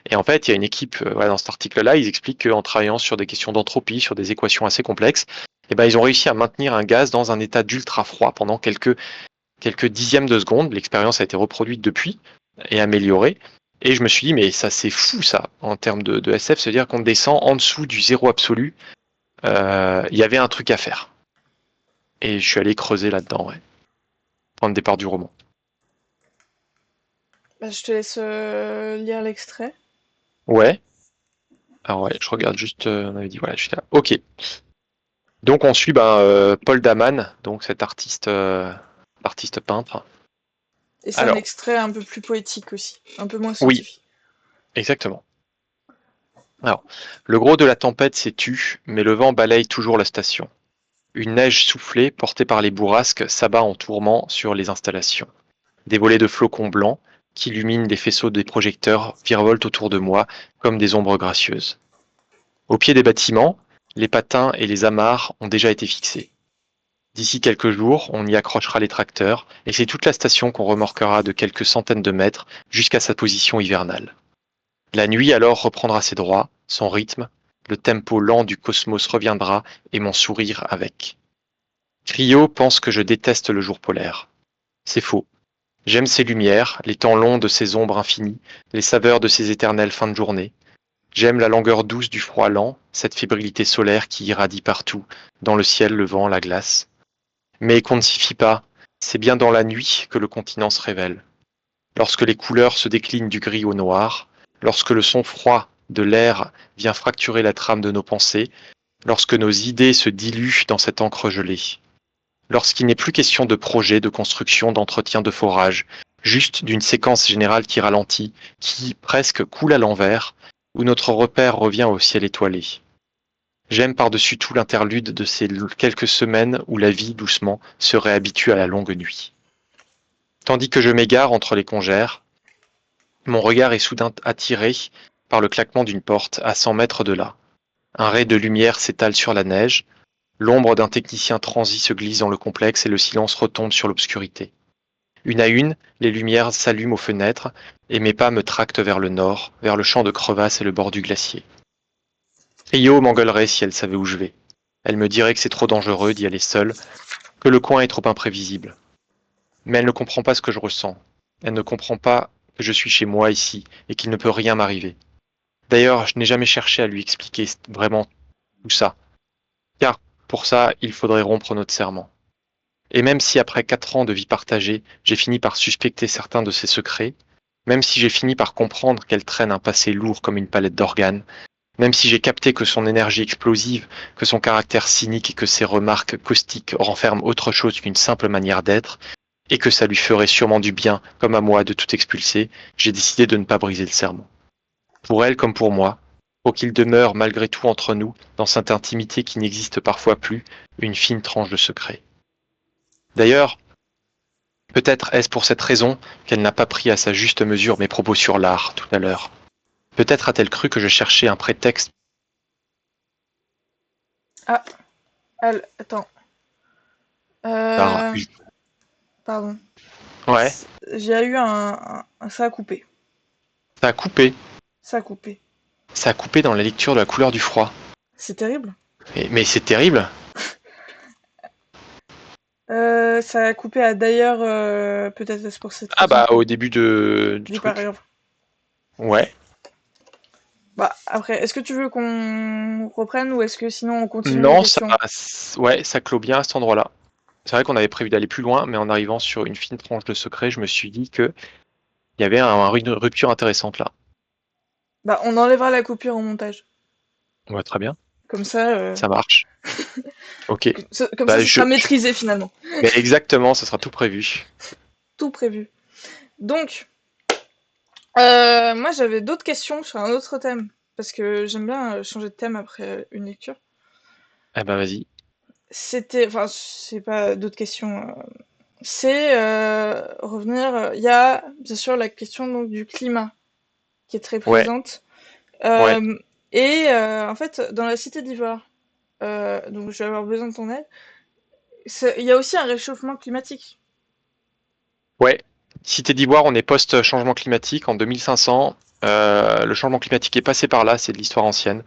[SPEAKER 2] Et en fait, il y a une équipe, dans cet article-là, ils expliquent qu'en travaillant sur des questions d'entropie, sur des équations assez complexes, eh ben, ils ont réussi à maintenir un gaz dans un état d'ultra froid pendant quelques dixièmes de seconde. L'expérience a été reproduite depuis et améliorée. Et je me suis dit, mais ça c'est fou ça, en termes de SF, c'est-à-dire qu'on descend en dessous du zéro absolu. Il y avait un truc à faire. Et je suis allé creuser là-dedans, ouais. Point de départ du roman.
[SPEAKER 1] Bah, je te laisse lire l'extrait.
[SPEAKER 2] Ouais. Alors ouais, je regarde juste, on avait dit, voilà, j'étais là. Ok. Donc on suit Paul Daman, donc cet artiste peintre.
[SPEAKER 1] Et c'est un
[SPEAKER 2] Alors,
[SPEAKER 1] extrait un peu plus poétique aussi, un peu moins
[SPEAKER 2] oui,
[SPEAKER 1] scientifique.
[SPEAKER 2] exactement. Alors, le gros de la tempête s'est tu, mais le vent balaye toujours la station. Une neige soufflée, portée par les bourrasques, s'abat en tourment sur les installations. Des volées de flocons blancs, qui illuminent des faisceaux des projecteurs, virevoltent autour de moi comme des ombres gracieuses. Au pied des bâtiments, les patins et les amarres ont déjà été fixés. D'ici quelques jours, on y accrochera les tracteurs, et c'est toute la station qu'on remorquera de quelques centaines de mètres jusqu'à sa position hivernale. La nuit alors reprendra ses droits, son rythme, le tempo lent du cosmos reviendra, et mon sourire avec. Cryo pense que je déteste le jour polaire. C'est faux. J'aime ces lumières, les temps longs de ces ombres infinies, les saveurs de ces éternelles fins de journée. J'aime la langueur douce du froid lent, cette fébrilité solaire qui irradie partout, dans le ciel, le vent, la glace. Mais qu'on ne s'y fie pas, c'est bien dans la nuit que le continent se révèle. Lorsque les couleurs se déclinent du gris au noir, lorsque le son froid de l'air vient fracturer la trame de nos pensées, lorsque nos idées se diluent dans cette encre gelée. Lorsqu'il n'est plus question de projet, de construction, d'entretien, de forage, juste d'une séquence générale qui ralentit, qui presque coule à l'envers, où notre repère revient au ciel étoilé. J'aime par-dessus tout l'interlude de ces quelques semaines où la vie, doucement, se réhabitue à la longue nuit. Tandis que je m'égare entre les congères, mon regard est soudain attiré par le claquement d'une porte à 100 mètres de là. Un ray de lumière s'étale sur la neige, l'ombre d'un technicien transi se glisse dans le complexe et le silence retombe sur l'obscurité. Une à une, les lumières s'allument aux fenêtres et mes pas me tractent vers le nord, vers le champ de crevasses et le bord du glacier. Rio m'engueulerait si elle savait où je vais. Elle me dirait que c'est trop dangereux d'y aller seule, que le coin est trop imprévisible. Mais elle ne comprend pas ce que je ressens. Elle ne comprend pas que je suis chez moi ici et qu'il ne peut rien m'arriver. D'ailleurs, je n'ai jamais cherché à lui expliquer vraiment tout ça, car pour ça, il faudrait rompre notre serment. Et même si après 4 ans de vie partagée, j'ai fini par suspecter certains de ses secrets, même si j'ai fini par comprendre qu'elle traîne un passé lourd comme une palette d'organes, même si j'ai capté que son énergie explosive, que son caractère cynique et que ses remarques caustiques renferment autre chose qu'une simple manière d'être, et que ça lui ferait sûrement du bien, comme à moi, de tout expulser, j'ai décidé de ne pas briser le serment. Pour elle comme pour moi, faut qu'il demeure malgré tout entre nous, dans cette intimité qui n'existe parfois plus, une fine tranche de secret. D'ailleurs, peut-être est-ce pour cette raison qu'elle n'a pas pris à sa juste mesure mes propos sur l'art tout à l'heure. Peut-être a-t-elle cru que je cherchais un prétexte.
[SPEAKER 1] Ah, attends.
[SPEAKER 2] Par...
[SPEAKER 1] Euh, Pardon.
[SPEAKER 2] Ouais,
[SPEAKER 1] J'ai eu ça a coupé.
[SPEAKER 2] ça a coupé.
[SPEAKER 1] Ça a coupé.
[SPEAKER 2] Ça a coupé dans la lecture de la couleur du froid.
[SPEAKER 1] C'est terrible.
[SPEAKER 2] Mais c'est terrible.
[SPEAKER 1] Ça a coupé à d'ailleurs, peut-être est-ce pour cette
[SPEAKER 2] Ah
[SPEAKER 1] raison
[SPEAKER 2] bah
[SPEAKER 1] que
[SPEAKER 2] au début du
[SPEAKER 1] dis pas
[SPEAKER 2] truc.
[SPEAKER 1] rien.
[SPEAKER 2] Ouais.
[SPEAKER 1] Bah après, est-ce que tu veux qu'on reprenne ou est-ce que sinon on continue les
[SPEAKER 2] Non, ça,
[SPEAKER 1] questions?
[SPEAKER 2] ouais, ça clôt bien à cet endroit-là. C'est vrai qu'on avait prévu d'aller plus loin, mais en arrivant sur une fine tranche de secret, je me suis dit que il y avait une rupture intéressante là.
[SPEAKER 1] Bah on enlèvera la coupure au montage.
[SPEAKER 2] Ouais, très bien,
[SPEAKER 1] Comme ça,
[SPEAKER 2] ça marche. Ok.
[SPEAKER 1] comme ça,
[SPEAKER 2] Bah
[SPEAKER 1] ce sera maîtrisé finalement.
[SPEAKER 2] mais exactement, ça sera tout prévu.
[SPEAKER 1] Tout prévu. Donc, moi j'avais d'autres questions sur un autre thème. Parce que j'aime bien changer de thème après une lecture.
[SPEAKER 2] Eh ben vas-y.
[SPEAKER 1] Enfin, c'est pas d'autres questions. C'est revenir. Il y a bien sûr la question donc, du climat qui est très
[SPEAKER 2] Ouais,
[SPEAKER 1] présente.
[SPEAKER 2] ouais.
[SPEAKER 1] Euh, Et en fait, dans la Cité d'Ivoire, donc je vais avoir besoin de ton aide, il y a aussi un réchauffement climatique.
[SPEAKER 2] Ouais, Cité d'Ivoire, on est post-changement climatique en 2500. Le changement climatique est passé par là, c'est de l'histoire ancienne.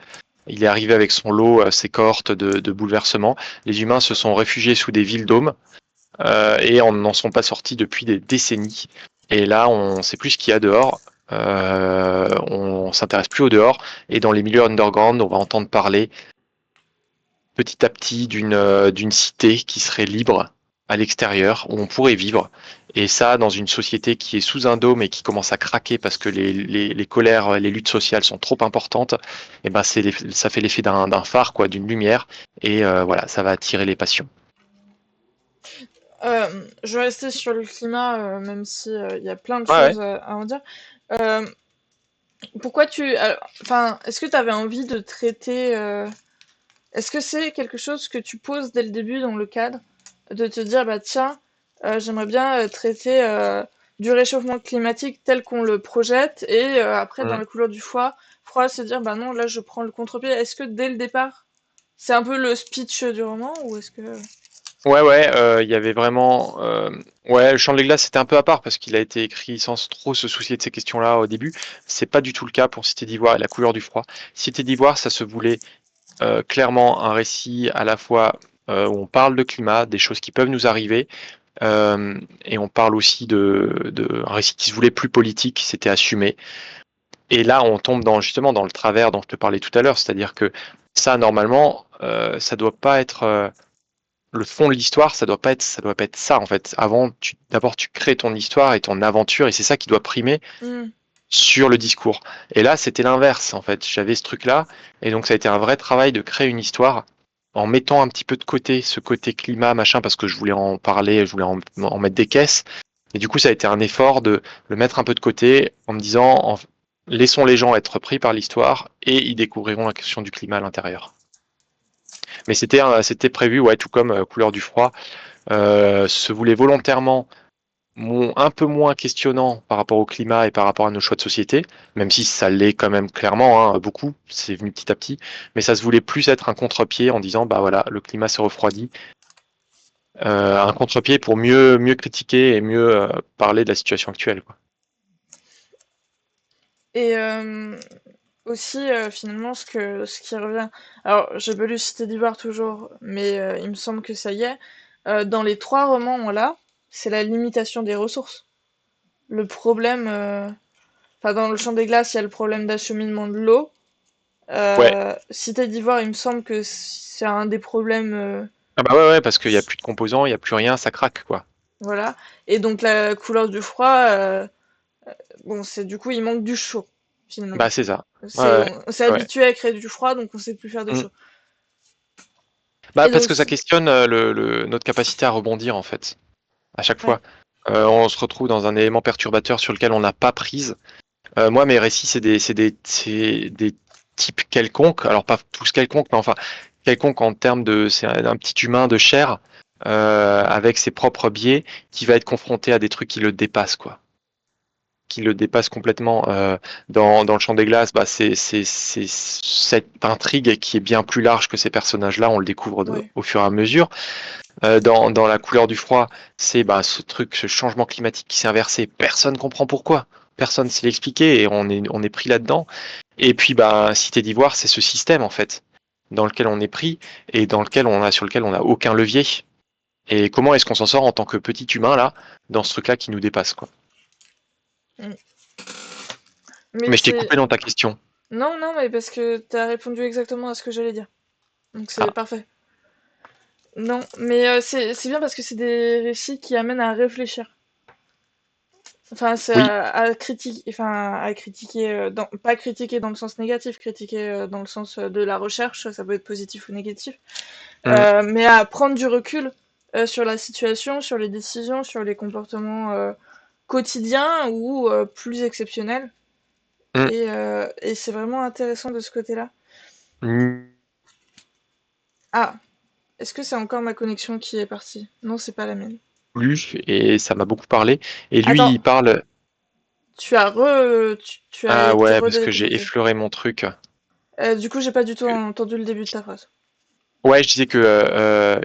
[SPEAKER 2] Il est arrivé avec son lot, ses cohortes de bouleversements. Les humains se sont réfugiés sous des villes dômes et n'en sont pas sortis depuis des décennies. Et là, on ne sait plus ce qu'il y a dehors. On s'intéresse plus au dehors. Et dans les milieux underground, on va entendre parler petit à petit d'une cité qui serait libre à l'extérieur, où on pourrait vivre. Et ça, dans une société qui est sous un dôme et qui commence à craquer parce que les colères, les luttes sociales sont trop importantes, et ben ça fait l'effet d'un phare, quoi, d'une lumière. Et voilà, ça va attirer les passions.
[SPEAKER 1] Je vais rester sur le climat, même si il y a plein de
[SPEAKER 2] Ouais, ouais.
[SPEAKER 1] choses à en dire. Euh, Pourquoi enfin, est-ce que tu avais envie de traiter, est-ce que c'est quelque chose que tu poses dès le début dans le cadre, de te dire, bah tiens, j'aimerais bien traiter du réchauffement climatique tel qu'on le projette, et après, dans
[SPEAKER 2] Mm.
[SPEAKER 1] la couleur du froid, se dire, bah non, là, je prends le contre-pied. Est-ce que dès le départ, c'est un peu le speech du roman, ou est-ce que...
[SPEAKER 2] Ouais, ouais, il y avait vraiment. Ouais, le Chant des Glaces, c'était un peu à part parce qu'il a été écrit sans trop se soucier de ces questions-là au début. C'est pas du tout le cas pour Cité d'Ivoire et la couleur du froid. Cité d'Ivoire, ça se voulait clairement un récit à la fois où on parle de climat, des choses qui peuvent nous arriver, et on parle aussi de un récit qui se voulait plus politique, c'était assumé. Et là, on tombe justement dans le travers dont je te parlais tout à l'heure, c'est-à-dire que ça, normalement, ça doit pas être le fond de l'histoire, ça doit pas être ça en fait. Avant, d'abord tu crées ton histoire et ton aventure, et c'est ça qui doit primer
[SPEAKER 1] Hmm.
[SPEAKER 2] sur le discours. Et là, c'était l'inverse, en fait. J'avais ce truc-là, et donc ça a été un vrai travail de créer une histoire en mettant un petit peu de côté ce côté climat, machin, parce que je voulais en parler, je voulais en mettre des caisses. Et du coup, ça a été un effort de le mettre un peu de côté en me disant, laissons les gens être pris par l'histoire et ils découvriront la question du climat à l'intérieur. Mais c'était prévu, ouais, tout comme Couleur du froid, se voulait volontairement un peu moins questionnant par rapport au climat et par rapport à nos choix de société, même si ça l'est quand même clairement, hein, beaucoup, c'est venu petit à petit, mais ça se voulait plus être un contre-pied en disant, bah voilà, le climat se refroidit, un contre-pied pour mieux critiquer et mieux parler de la situation actuelle, quoi.
[SPEAKER 1] Et aussi, finalement, ce qui revient. Alors, j'ai pas lu Cité d'Ivoire toujours, mais il me semble que ça y est. Dans les trois romans, là, c'est la limitation des ressources. Le problème. Enfin, dans Le Chant des Glaces, il y a le problème d'acheminement de l'eau.
[SPEAKER 2] Ouais,
[SPEAKER 1] Cité d'Ivoire, il me semble que c'est un des problèmes.
[SPEAKER 2] ah bah ouais, ouais, parce qu'il n'y a plus de composants, il n'y a plus rien, ça craque, quoi.
[SPEAKER 1] Voilà. Et donc, la couleur du froid, bon, c'est du coup, il manque du chaud, finalement.
[SPEAKER 2] Bah c'est ça. Ouais,
[SPEAKER 1] C'est,
[SPEAKER 2] ouais,
[SPEAKER 1] on s'est
[SPEAKER 2] ouais.
[SPEAKER 1] habitué à créer du froid, donc on sait plus faire de
[SPEAKER 2] Mm.
[SPEAKER 1] chaud.
[SPEAKER 2] Bah
[SPEAKER 1] Et
[SPEAKER 2] parce
[SPEAKER 1] donc,
[SPEAKER 2] que ça questionne notre capacité à rebondir, en fait, à chaque
[SPEAKER 1] ouais.
[SPEAKER 2] fois. On se retrouve dans un élément perturbateur sur lequel on n'a pas prise. Moi, mes récits, c'est des types quelconques. Alors, pas tous quelconques, mais enfin, quelconques en termes de. C'est un petit humain de chair avec ses propres biais qui va être confronté à des trucs qui le dépassent, quoi. Qui le dépassent complètement. Dans le Champ des Glaces, bah, c'est cette intrigue qui est bien plus large que ces personnages-là. On le découvre
[SPEAKER 1] Ouais.
[SPEAKER 2] au fur et à mesure. Dans La couleur du froid, c'est bah, ce truc, ce changement climatique qui s'est inversé. Personne comprend pourquoi. Personne ne sait l'expliquer et on est pris là-dedans. Et puis, bah, Cité d'Ivoire, c'est ce système, en fait, dans lequel on est pris et sur lequel on n'a aucun levier. Et comment est-ce qu'on s'en sort en tant que petit humain, là, dans ce truc-là qui nous dépasse, quoi.
[SPEAKER 1] Mm. Mais
[SPEAKER 2] Mais je t'ai
[SPEAKER 1] c'est...
[SPEAKER 2] coupé dans ta question.
[SPEAKER 1] Non, non, mais parce que t'as répondu exactement à ce que j'allais dire. Donc c'est
[SPEAKER 2] Ah,
[SPEAKER 1] parfait. Non, mais c'est bien parce que c'est des récits qui amènent à réfléchir. Enfin, c'est
[SPEAKER 2] oui.
[SPEAKER 1] à critiquer, pas critiquer dans le sens négatif, critiquer dans le sens de la recherche, ça peut être positif ou négatif,
[SPEAKER 2] Mm,
[SPEAKER 1] mais à prendre du recul sur la situation, sur les décisions, sur les comportements quotidiens ou plus exceptionnels. Et c'est vraiment intéressant de ce côté-là.
[SPEAKER 2] mm.
[SPEAKER 1] Ah, est-ce que c'est encore ma connexion qui est partie? Non, c'est pas la mienne.
[SPEAKER 2] Lu et ça m'a beaucoup parlé. Et lui,
[SPEAKER 1] Attends,
[SPEAKER 2] il parle.
[SPEAKER 1] tu as
[SPEAKER 2] Ah
[SPEAKER 1] été
[SPEAKER 2] ouais, parce que j'ai
[SPEAKER 1] redéconnecté.
[SPEAKER 2] effleuré mon truc.
[SPEAKER 1] Du coup, j'ai pas du tout entendu le début de ta phrase.
[SPEAKER 2] Ouais, je disais que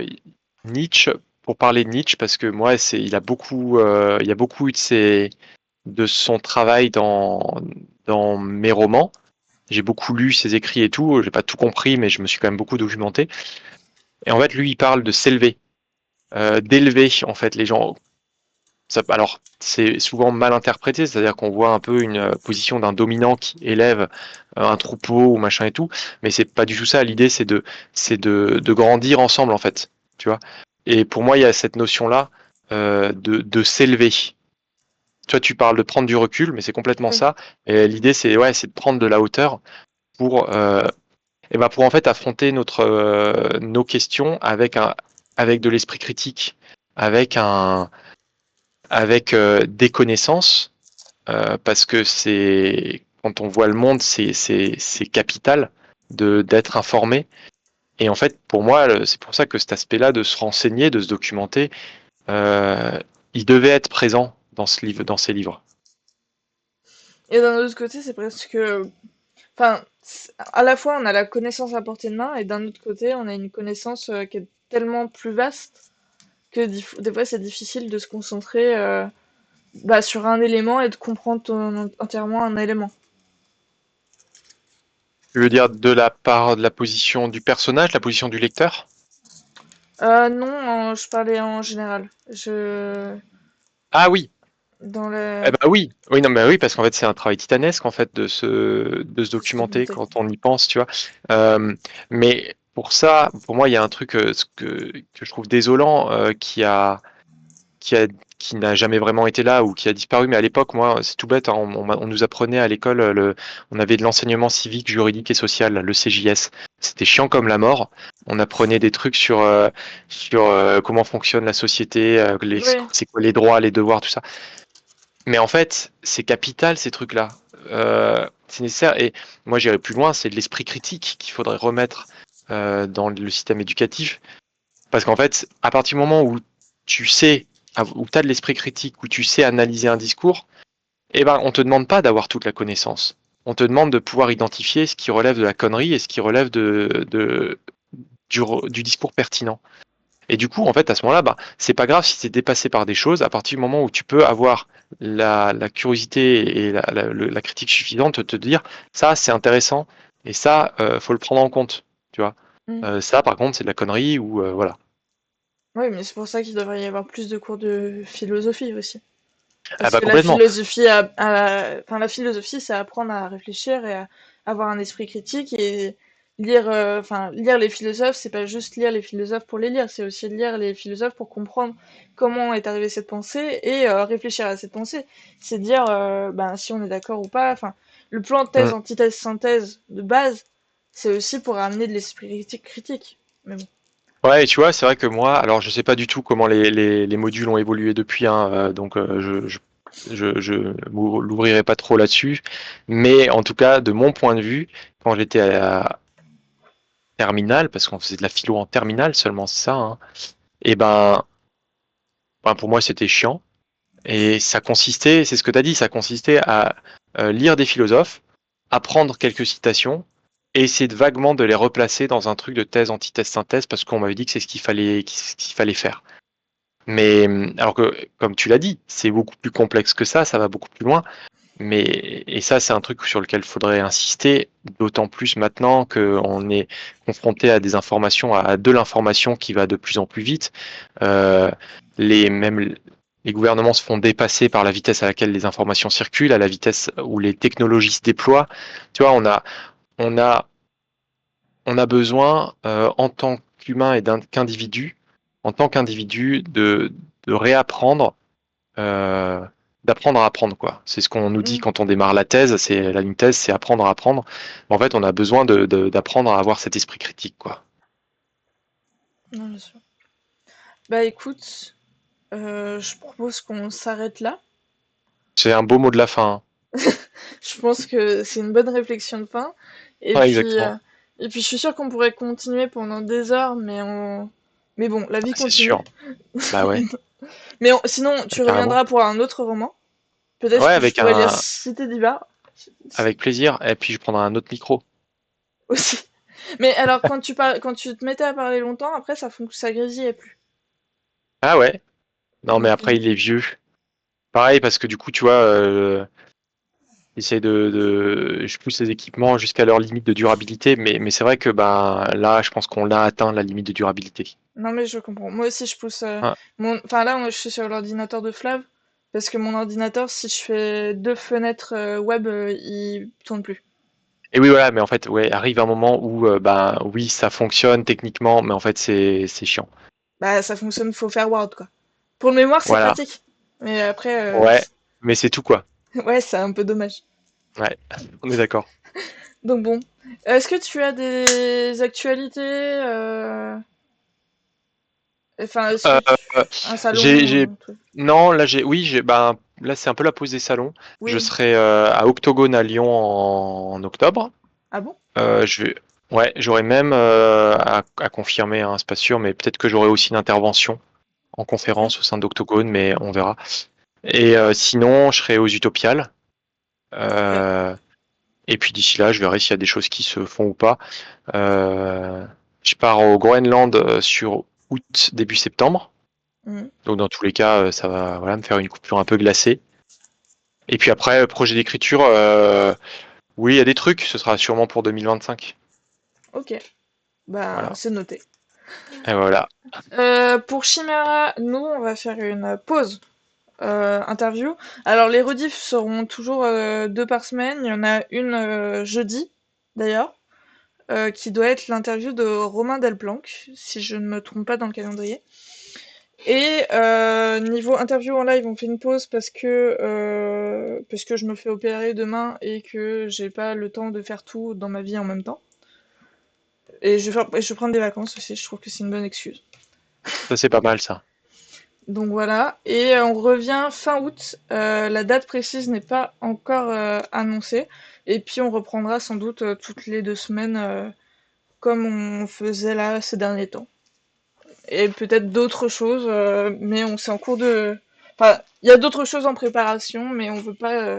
[SPEAKER 2] Nietzsche, pour parler de Nietzsche, parce que moi, il y a beaucoup de son travail dans mes romans. J'ai beaucoup lu ses écrits et tout. J'ai pas tout compris, mais je me suis quand même beaucoup documenté. Et en fait, lui, il parle de s'élever, d'élever en fait les gens. Alors, c'est souvent mal interprété, c'est-à-dire qu'on voit un peu une position d'un dominant qui élève un troupeau ou machin et tout, mais c'est pas du tout ça. L'idée, c'est de grandir ensemble, en fait, tu vois. Et pour moi, il y a cette notion-là de s'élever. Toi, tu parles de prendre du recul, mais c'est complètement
[SPEAKER 1] Oui.
[SPEAKER 2] ça. Et l'idée, c'est de prendre de la hauteur pour, pour en fait affronter nos questions avec de l'esprit critique, avec des connaissances, parce que quand on voit le monde, c'est capital d'être informé. Et en fait, pour moi, c'est pour ça que cet aspect-là de se renseigner, de se documenter, euh, il devait être présent dans ces livres.
[SPEAKER 1] Et d'un autre côté, c'est presque... Enfin, à la fois, on a la connaissance à portée de main, et d'un autre côté, on a une connaissance qui est tellement plus vaste que des fois, c'est difficile de se concentrer sur un élément et de comprendre entièrement un élément.
[SPEAKER 2] Je veux dire, de la part de la position du personnage, la position du lecteur?
[SPEAKER 1] Non, je parlais en général.
[SPEAKER 2] Ah oui,
[SPEAKER 1] Dans
[SPEAKER 2] eh
[SPEAKER 1] le...
[SPEAKER 2] ben oui, oui, non, mais oui, parce qu'en fait, c'est un travail titanesque, en fait, de se
[SPEAKER 1] Se
[SPEAKER 2] documenter
[SPEAKER 1] documenter.
[SPEAKER 2] quand on y pense, tu vois. Mais pour ça, pour moi, il y a un truc que je trouve désolant, qui a, qui n'a jamais vraiment été là ou qui a disparu. Mais à l'époque, moi, c'est tout bête, hein, on nous apprenait à l'école, on avait de l'enseignement civique, juridique et social, le CJS. C'était chiant comme la mort. On apprenait des trucs sur comment fonctionne la société,
[SPEAKER 1] Oui,
[SPEAKER 2] c'est quoi les droits, les devoirs, tout ça. Mais en fait, c'est capital ces trucs-là. C'est nécessaire. Et moi, j'irais plus loin, c'est de l'esprit critique qu'il faudrait remettre dans le système éducatif. Parce qu'en fait, à partir du moment où tu sais, où tu as de l'esprit critique, où tu sais analyser un discours, eh ben, on te demande pas d'avoir toute la connaissance. On te demande de pouvoir identifier ce qui relève de la connerie et ce qui relève du discours pertinent. Et du coup, en fait, à ce moment-là, bah, c'est pas grave si tu es dépassé par des choses, à partir du moment où tu peux avoir la curiosité et la critique suffisante de te dire, ça, c'est intéressant, et ça, faut le prendre en compte, tu vois.
[SPEAKER 1] mm.
[SPEAKER 2] Ça, par contre, c'est de la connerie, ou voilà.
[SPEAKER 1] Oui, mais c'est pour ça qu'il devrait y avoir plus de cours de philosophie aussi.
[SPEAKER 2] Ah
[SPEAKER 1] Parce
[SPEAKER 2] bah
[SPEAKER 1] que la
[SPEAKER 2] complètement.
[SPEAKER 1] philosophie, enfin, la philosophie, c'est apprendre à réfléchir et à avoir un esprit critique et lire, lire les philosophes, c'est pas juste lire les philosophes pour les lire, c'est aussi lire les philosophes pour comprendre comment est arrivée cette pensée et réfléchir à cette pensée. C'est dire, si on est d'accord ou pas. Enfin, le plan de thèse,
[SPEAKER 2] Mm.
[SPEAKER 1] antithèse, synthèse de base, c'est aussi pour amener de l'esprit critique. Mais bon.
[SPEAKER 2] Ouais, et tu vois, c'est vrai que moi, alors je sais pas du tout comment les modules ont évolué depuis, hein, donc je l'ouvrirai pas trop là-dessus, mais en tout cas, de mon point de vue, quand j'étais à terminale, parce qu'on faisait de la philo en terminale seulement, c'est ça, hein, et pour moi c'était chiant, et ça consistait, c'est ce que tu as dit, ça consistait à lire des philosophes, apprendre quelques citations, et essayer de vaguement de les replacer dans un truc de thèse, antithèse, synthèse, parce qu'on m'avait dit que c'est ce qu'il fallait faire. Mais alors que, comme tu l'as dit, c'est beaucoup plus complexe que ça va beaucoup plus loin. Et ça, c'est un truc sur lequel il faudrait insister, d'autant plus maintenant qu'on est confronté à des informations, à de l'information qui va de plus en plus vite. Euh, même les gouvernements se font dépasser par la vitesse à laquelle les informations circulent, à la vitesse où les technologies se déploient. Tu vois, on a, on a besoin, en tant qu'humain et qu'individu, en tant qu'individu, de réapprendre, euh, d'apprendre à apprendre, quoi. C'est ce qu'on nous dit
[SPEAKER 1] Mm.
[SPEAKER 2] quand on démarre la thèse, une thèse, c'est apprendre à apprendre. En fait, on a besoin d'apprendre à avoir cet esprit critique, quoi.
[SPEAKER 1] Non, bien sûr. Bah écoute, je propose qu'on s'arrête là.
[SPEAKER 2] C'est un beau mot de la fin, hein.
[SPEAKER 1] Je pense que c'est une bonne réflexion de fin. Et
[SPEAKER 2] Ouais,
[SPEAKER 1] puis,
[SPEAKER 2] exactement.
[SPEAKER 1] je suis sûre qu'on pourrait continuer pendant des heures, mais bon, la
[SPEAKER 2] Ah,
[SPEAKER 1] vie
[SPEAKER 2] c'est
[SPEAKER 1] continue.
[SPEAKER 2] sûr. Bah ouais.
[SPEAKER 1] Mais sinon, tu
[SPEAKER 2] Carrément.
[SPEAKER 1] reviendras pour un autre roman. Peut-être
[SPEAKER 2] Ouais,
[SPEAKER 1] que je pourrais lire Cité d'Ivoire.
[SPEAKER 2] avec plaisir. Et puis, je prendrai un autre micro.
[SPEAKER 1] aussi. Mais alors, quand tu te mettais à parler longtemps, après, ça grésillait plus.
[SPEAKER 2] Ah ouais? Non, mais
[SPEAKER 1] Donc,
[SPEAKER 2] après, il est vieux. Pareil, parce que du coup, tu vois, j'essaie je pousse les équipements jusqu'à leur limite de durabilité, mais c'est vrai que ben là, je pense qu'on a atteint la limite de durabilité.
[SPEAKER 1] non, mais je comprends. Moi aussi, je pousse.
[SPEAKER 2] Ah.
[SPEAKER 1] Enfin, là, je suis sur l'ordinateur de Flav. Parce que mon ordinateur, si je fais deux fenêtres web, il tourne plus.
[SPEAKER 2] Et oui, voilà, mais en fait, ouais, arrive un moment où, ben oui, ça fonctionne techniquement, mais en fait, c'est chiant.
[SPEAKER 1] Bah, ça fonctionne, faut faire Word, quoi. Pour le mémoire, c'est
[SPEAKER 2] Voilà,
[SPEAKER 1] pratique. Mais après,
[SPEAKER 2] ouais, mais c'est tout quoi.
[SPEAKER 1] ouais, c'est un peu dommage.
[SPEAKER 2] Ouais, on est d'accord.
[SPEAKER 1] Donc bon. Est-ce que tu as des actualités Enfin, est-ce que
[SPEAKER 2] Euh,
[SPEAKER 1] un salon
[SPEAKER 2] j'ai,
[SPEAKER 1] un truc.
[SPEAKER 2] non, là oui, ben là c'est un peu la pause des salons. Je
[SPEAKER 1] Oui.
[SPEAKER 2] serai à Octogone à Lyon en octobre.
[SPEAKER 1] Ah bon?
[SPEAKER 2] Je vais, ouais, j'aurai même à confirmer, hein, c'est pas sûr, mais peut-être que j'aurai aussi une intervention en
[SPEAKER 1] Ok.
[SPEAKER 2] conférence au sein d'Octogone, mais on verra. Et sinon, je serai aux Utopiales.
[SPEAKER 1] Ok.
[SPEAKER 2] Euh, et puis d'ici là, je verrai s'il y a des choses qui se font ou pas. Euh, je pars au Groenland sur août, début septembre.
[SPEAKER 1] Mhm.
[SPEAKER 2] Donc dans tous les cas, ça va voilà, me faire une coupure un peu glacée. Et puis après, projet d'écriture, oui, il y a des trucs, ce sera sûrement pour 2025.
[SPEAKER 1] Ok. Ben,
[SPEAKER 2] Voilà.
[SPEAKER 1] c'est noté.
[SPEAKER 2] Et voilà.
[SPEAKER 1] Pour Chimera, nous, on va faire une pause interview. Alors, les rediffs seront toujours deux par semaine. Il y en a une jeudi, d'ailleurs, qui doit être l'interview de Romain Delplanque, si je ne me trompe pas dans le calendrier. Et niveau interview en live, on fait une pause parce que je me fais opérer demain et que j'ai pas le temps de faire tout dans ma vie en même temps. Et je vais prendre des vacances aussi, je trouve que c'est une bonne excuse.
[SPEAKER 2] Ça, c'est pas mal, ça.
[SPEAKER 1] Donc voilà, et on revient fin août. La date précise n'est pas encore annoncée. Et puis on reprendra sans doute toutes les 2 semaines comme on faisait là ces derniers temps. Et peut-être d'autres choses, mais on s'est en cours de... Enfin, il y a d'autres choses en préparation, mais on veut pas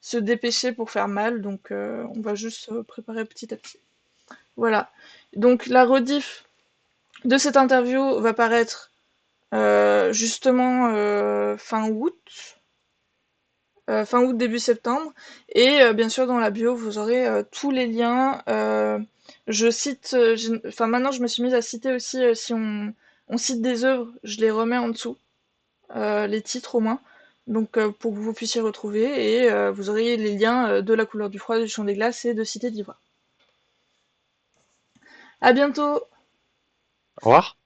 [SPEAKER 1] se dépêcher pour faire mal, donc on va juste se préparer petit à petit. Voilà. Donc la rediff de cette interview va paraître justement fin août, début septembre. Et bien sûr, dans la bio, vous aurez tous les liens. Je cite, enfin maintenant, je me suis mise à citer aussi, si on cite des œuvres, je les remets en dessous, les titres au moins. Donc pour que vous puissiez retrouver, et vous aurez les liens de La couleur du froid, du chant des glaces et de Cité d'Ivoire. À bientôt!
[SPEAKER 2] Au revoir.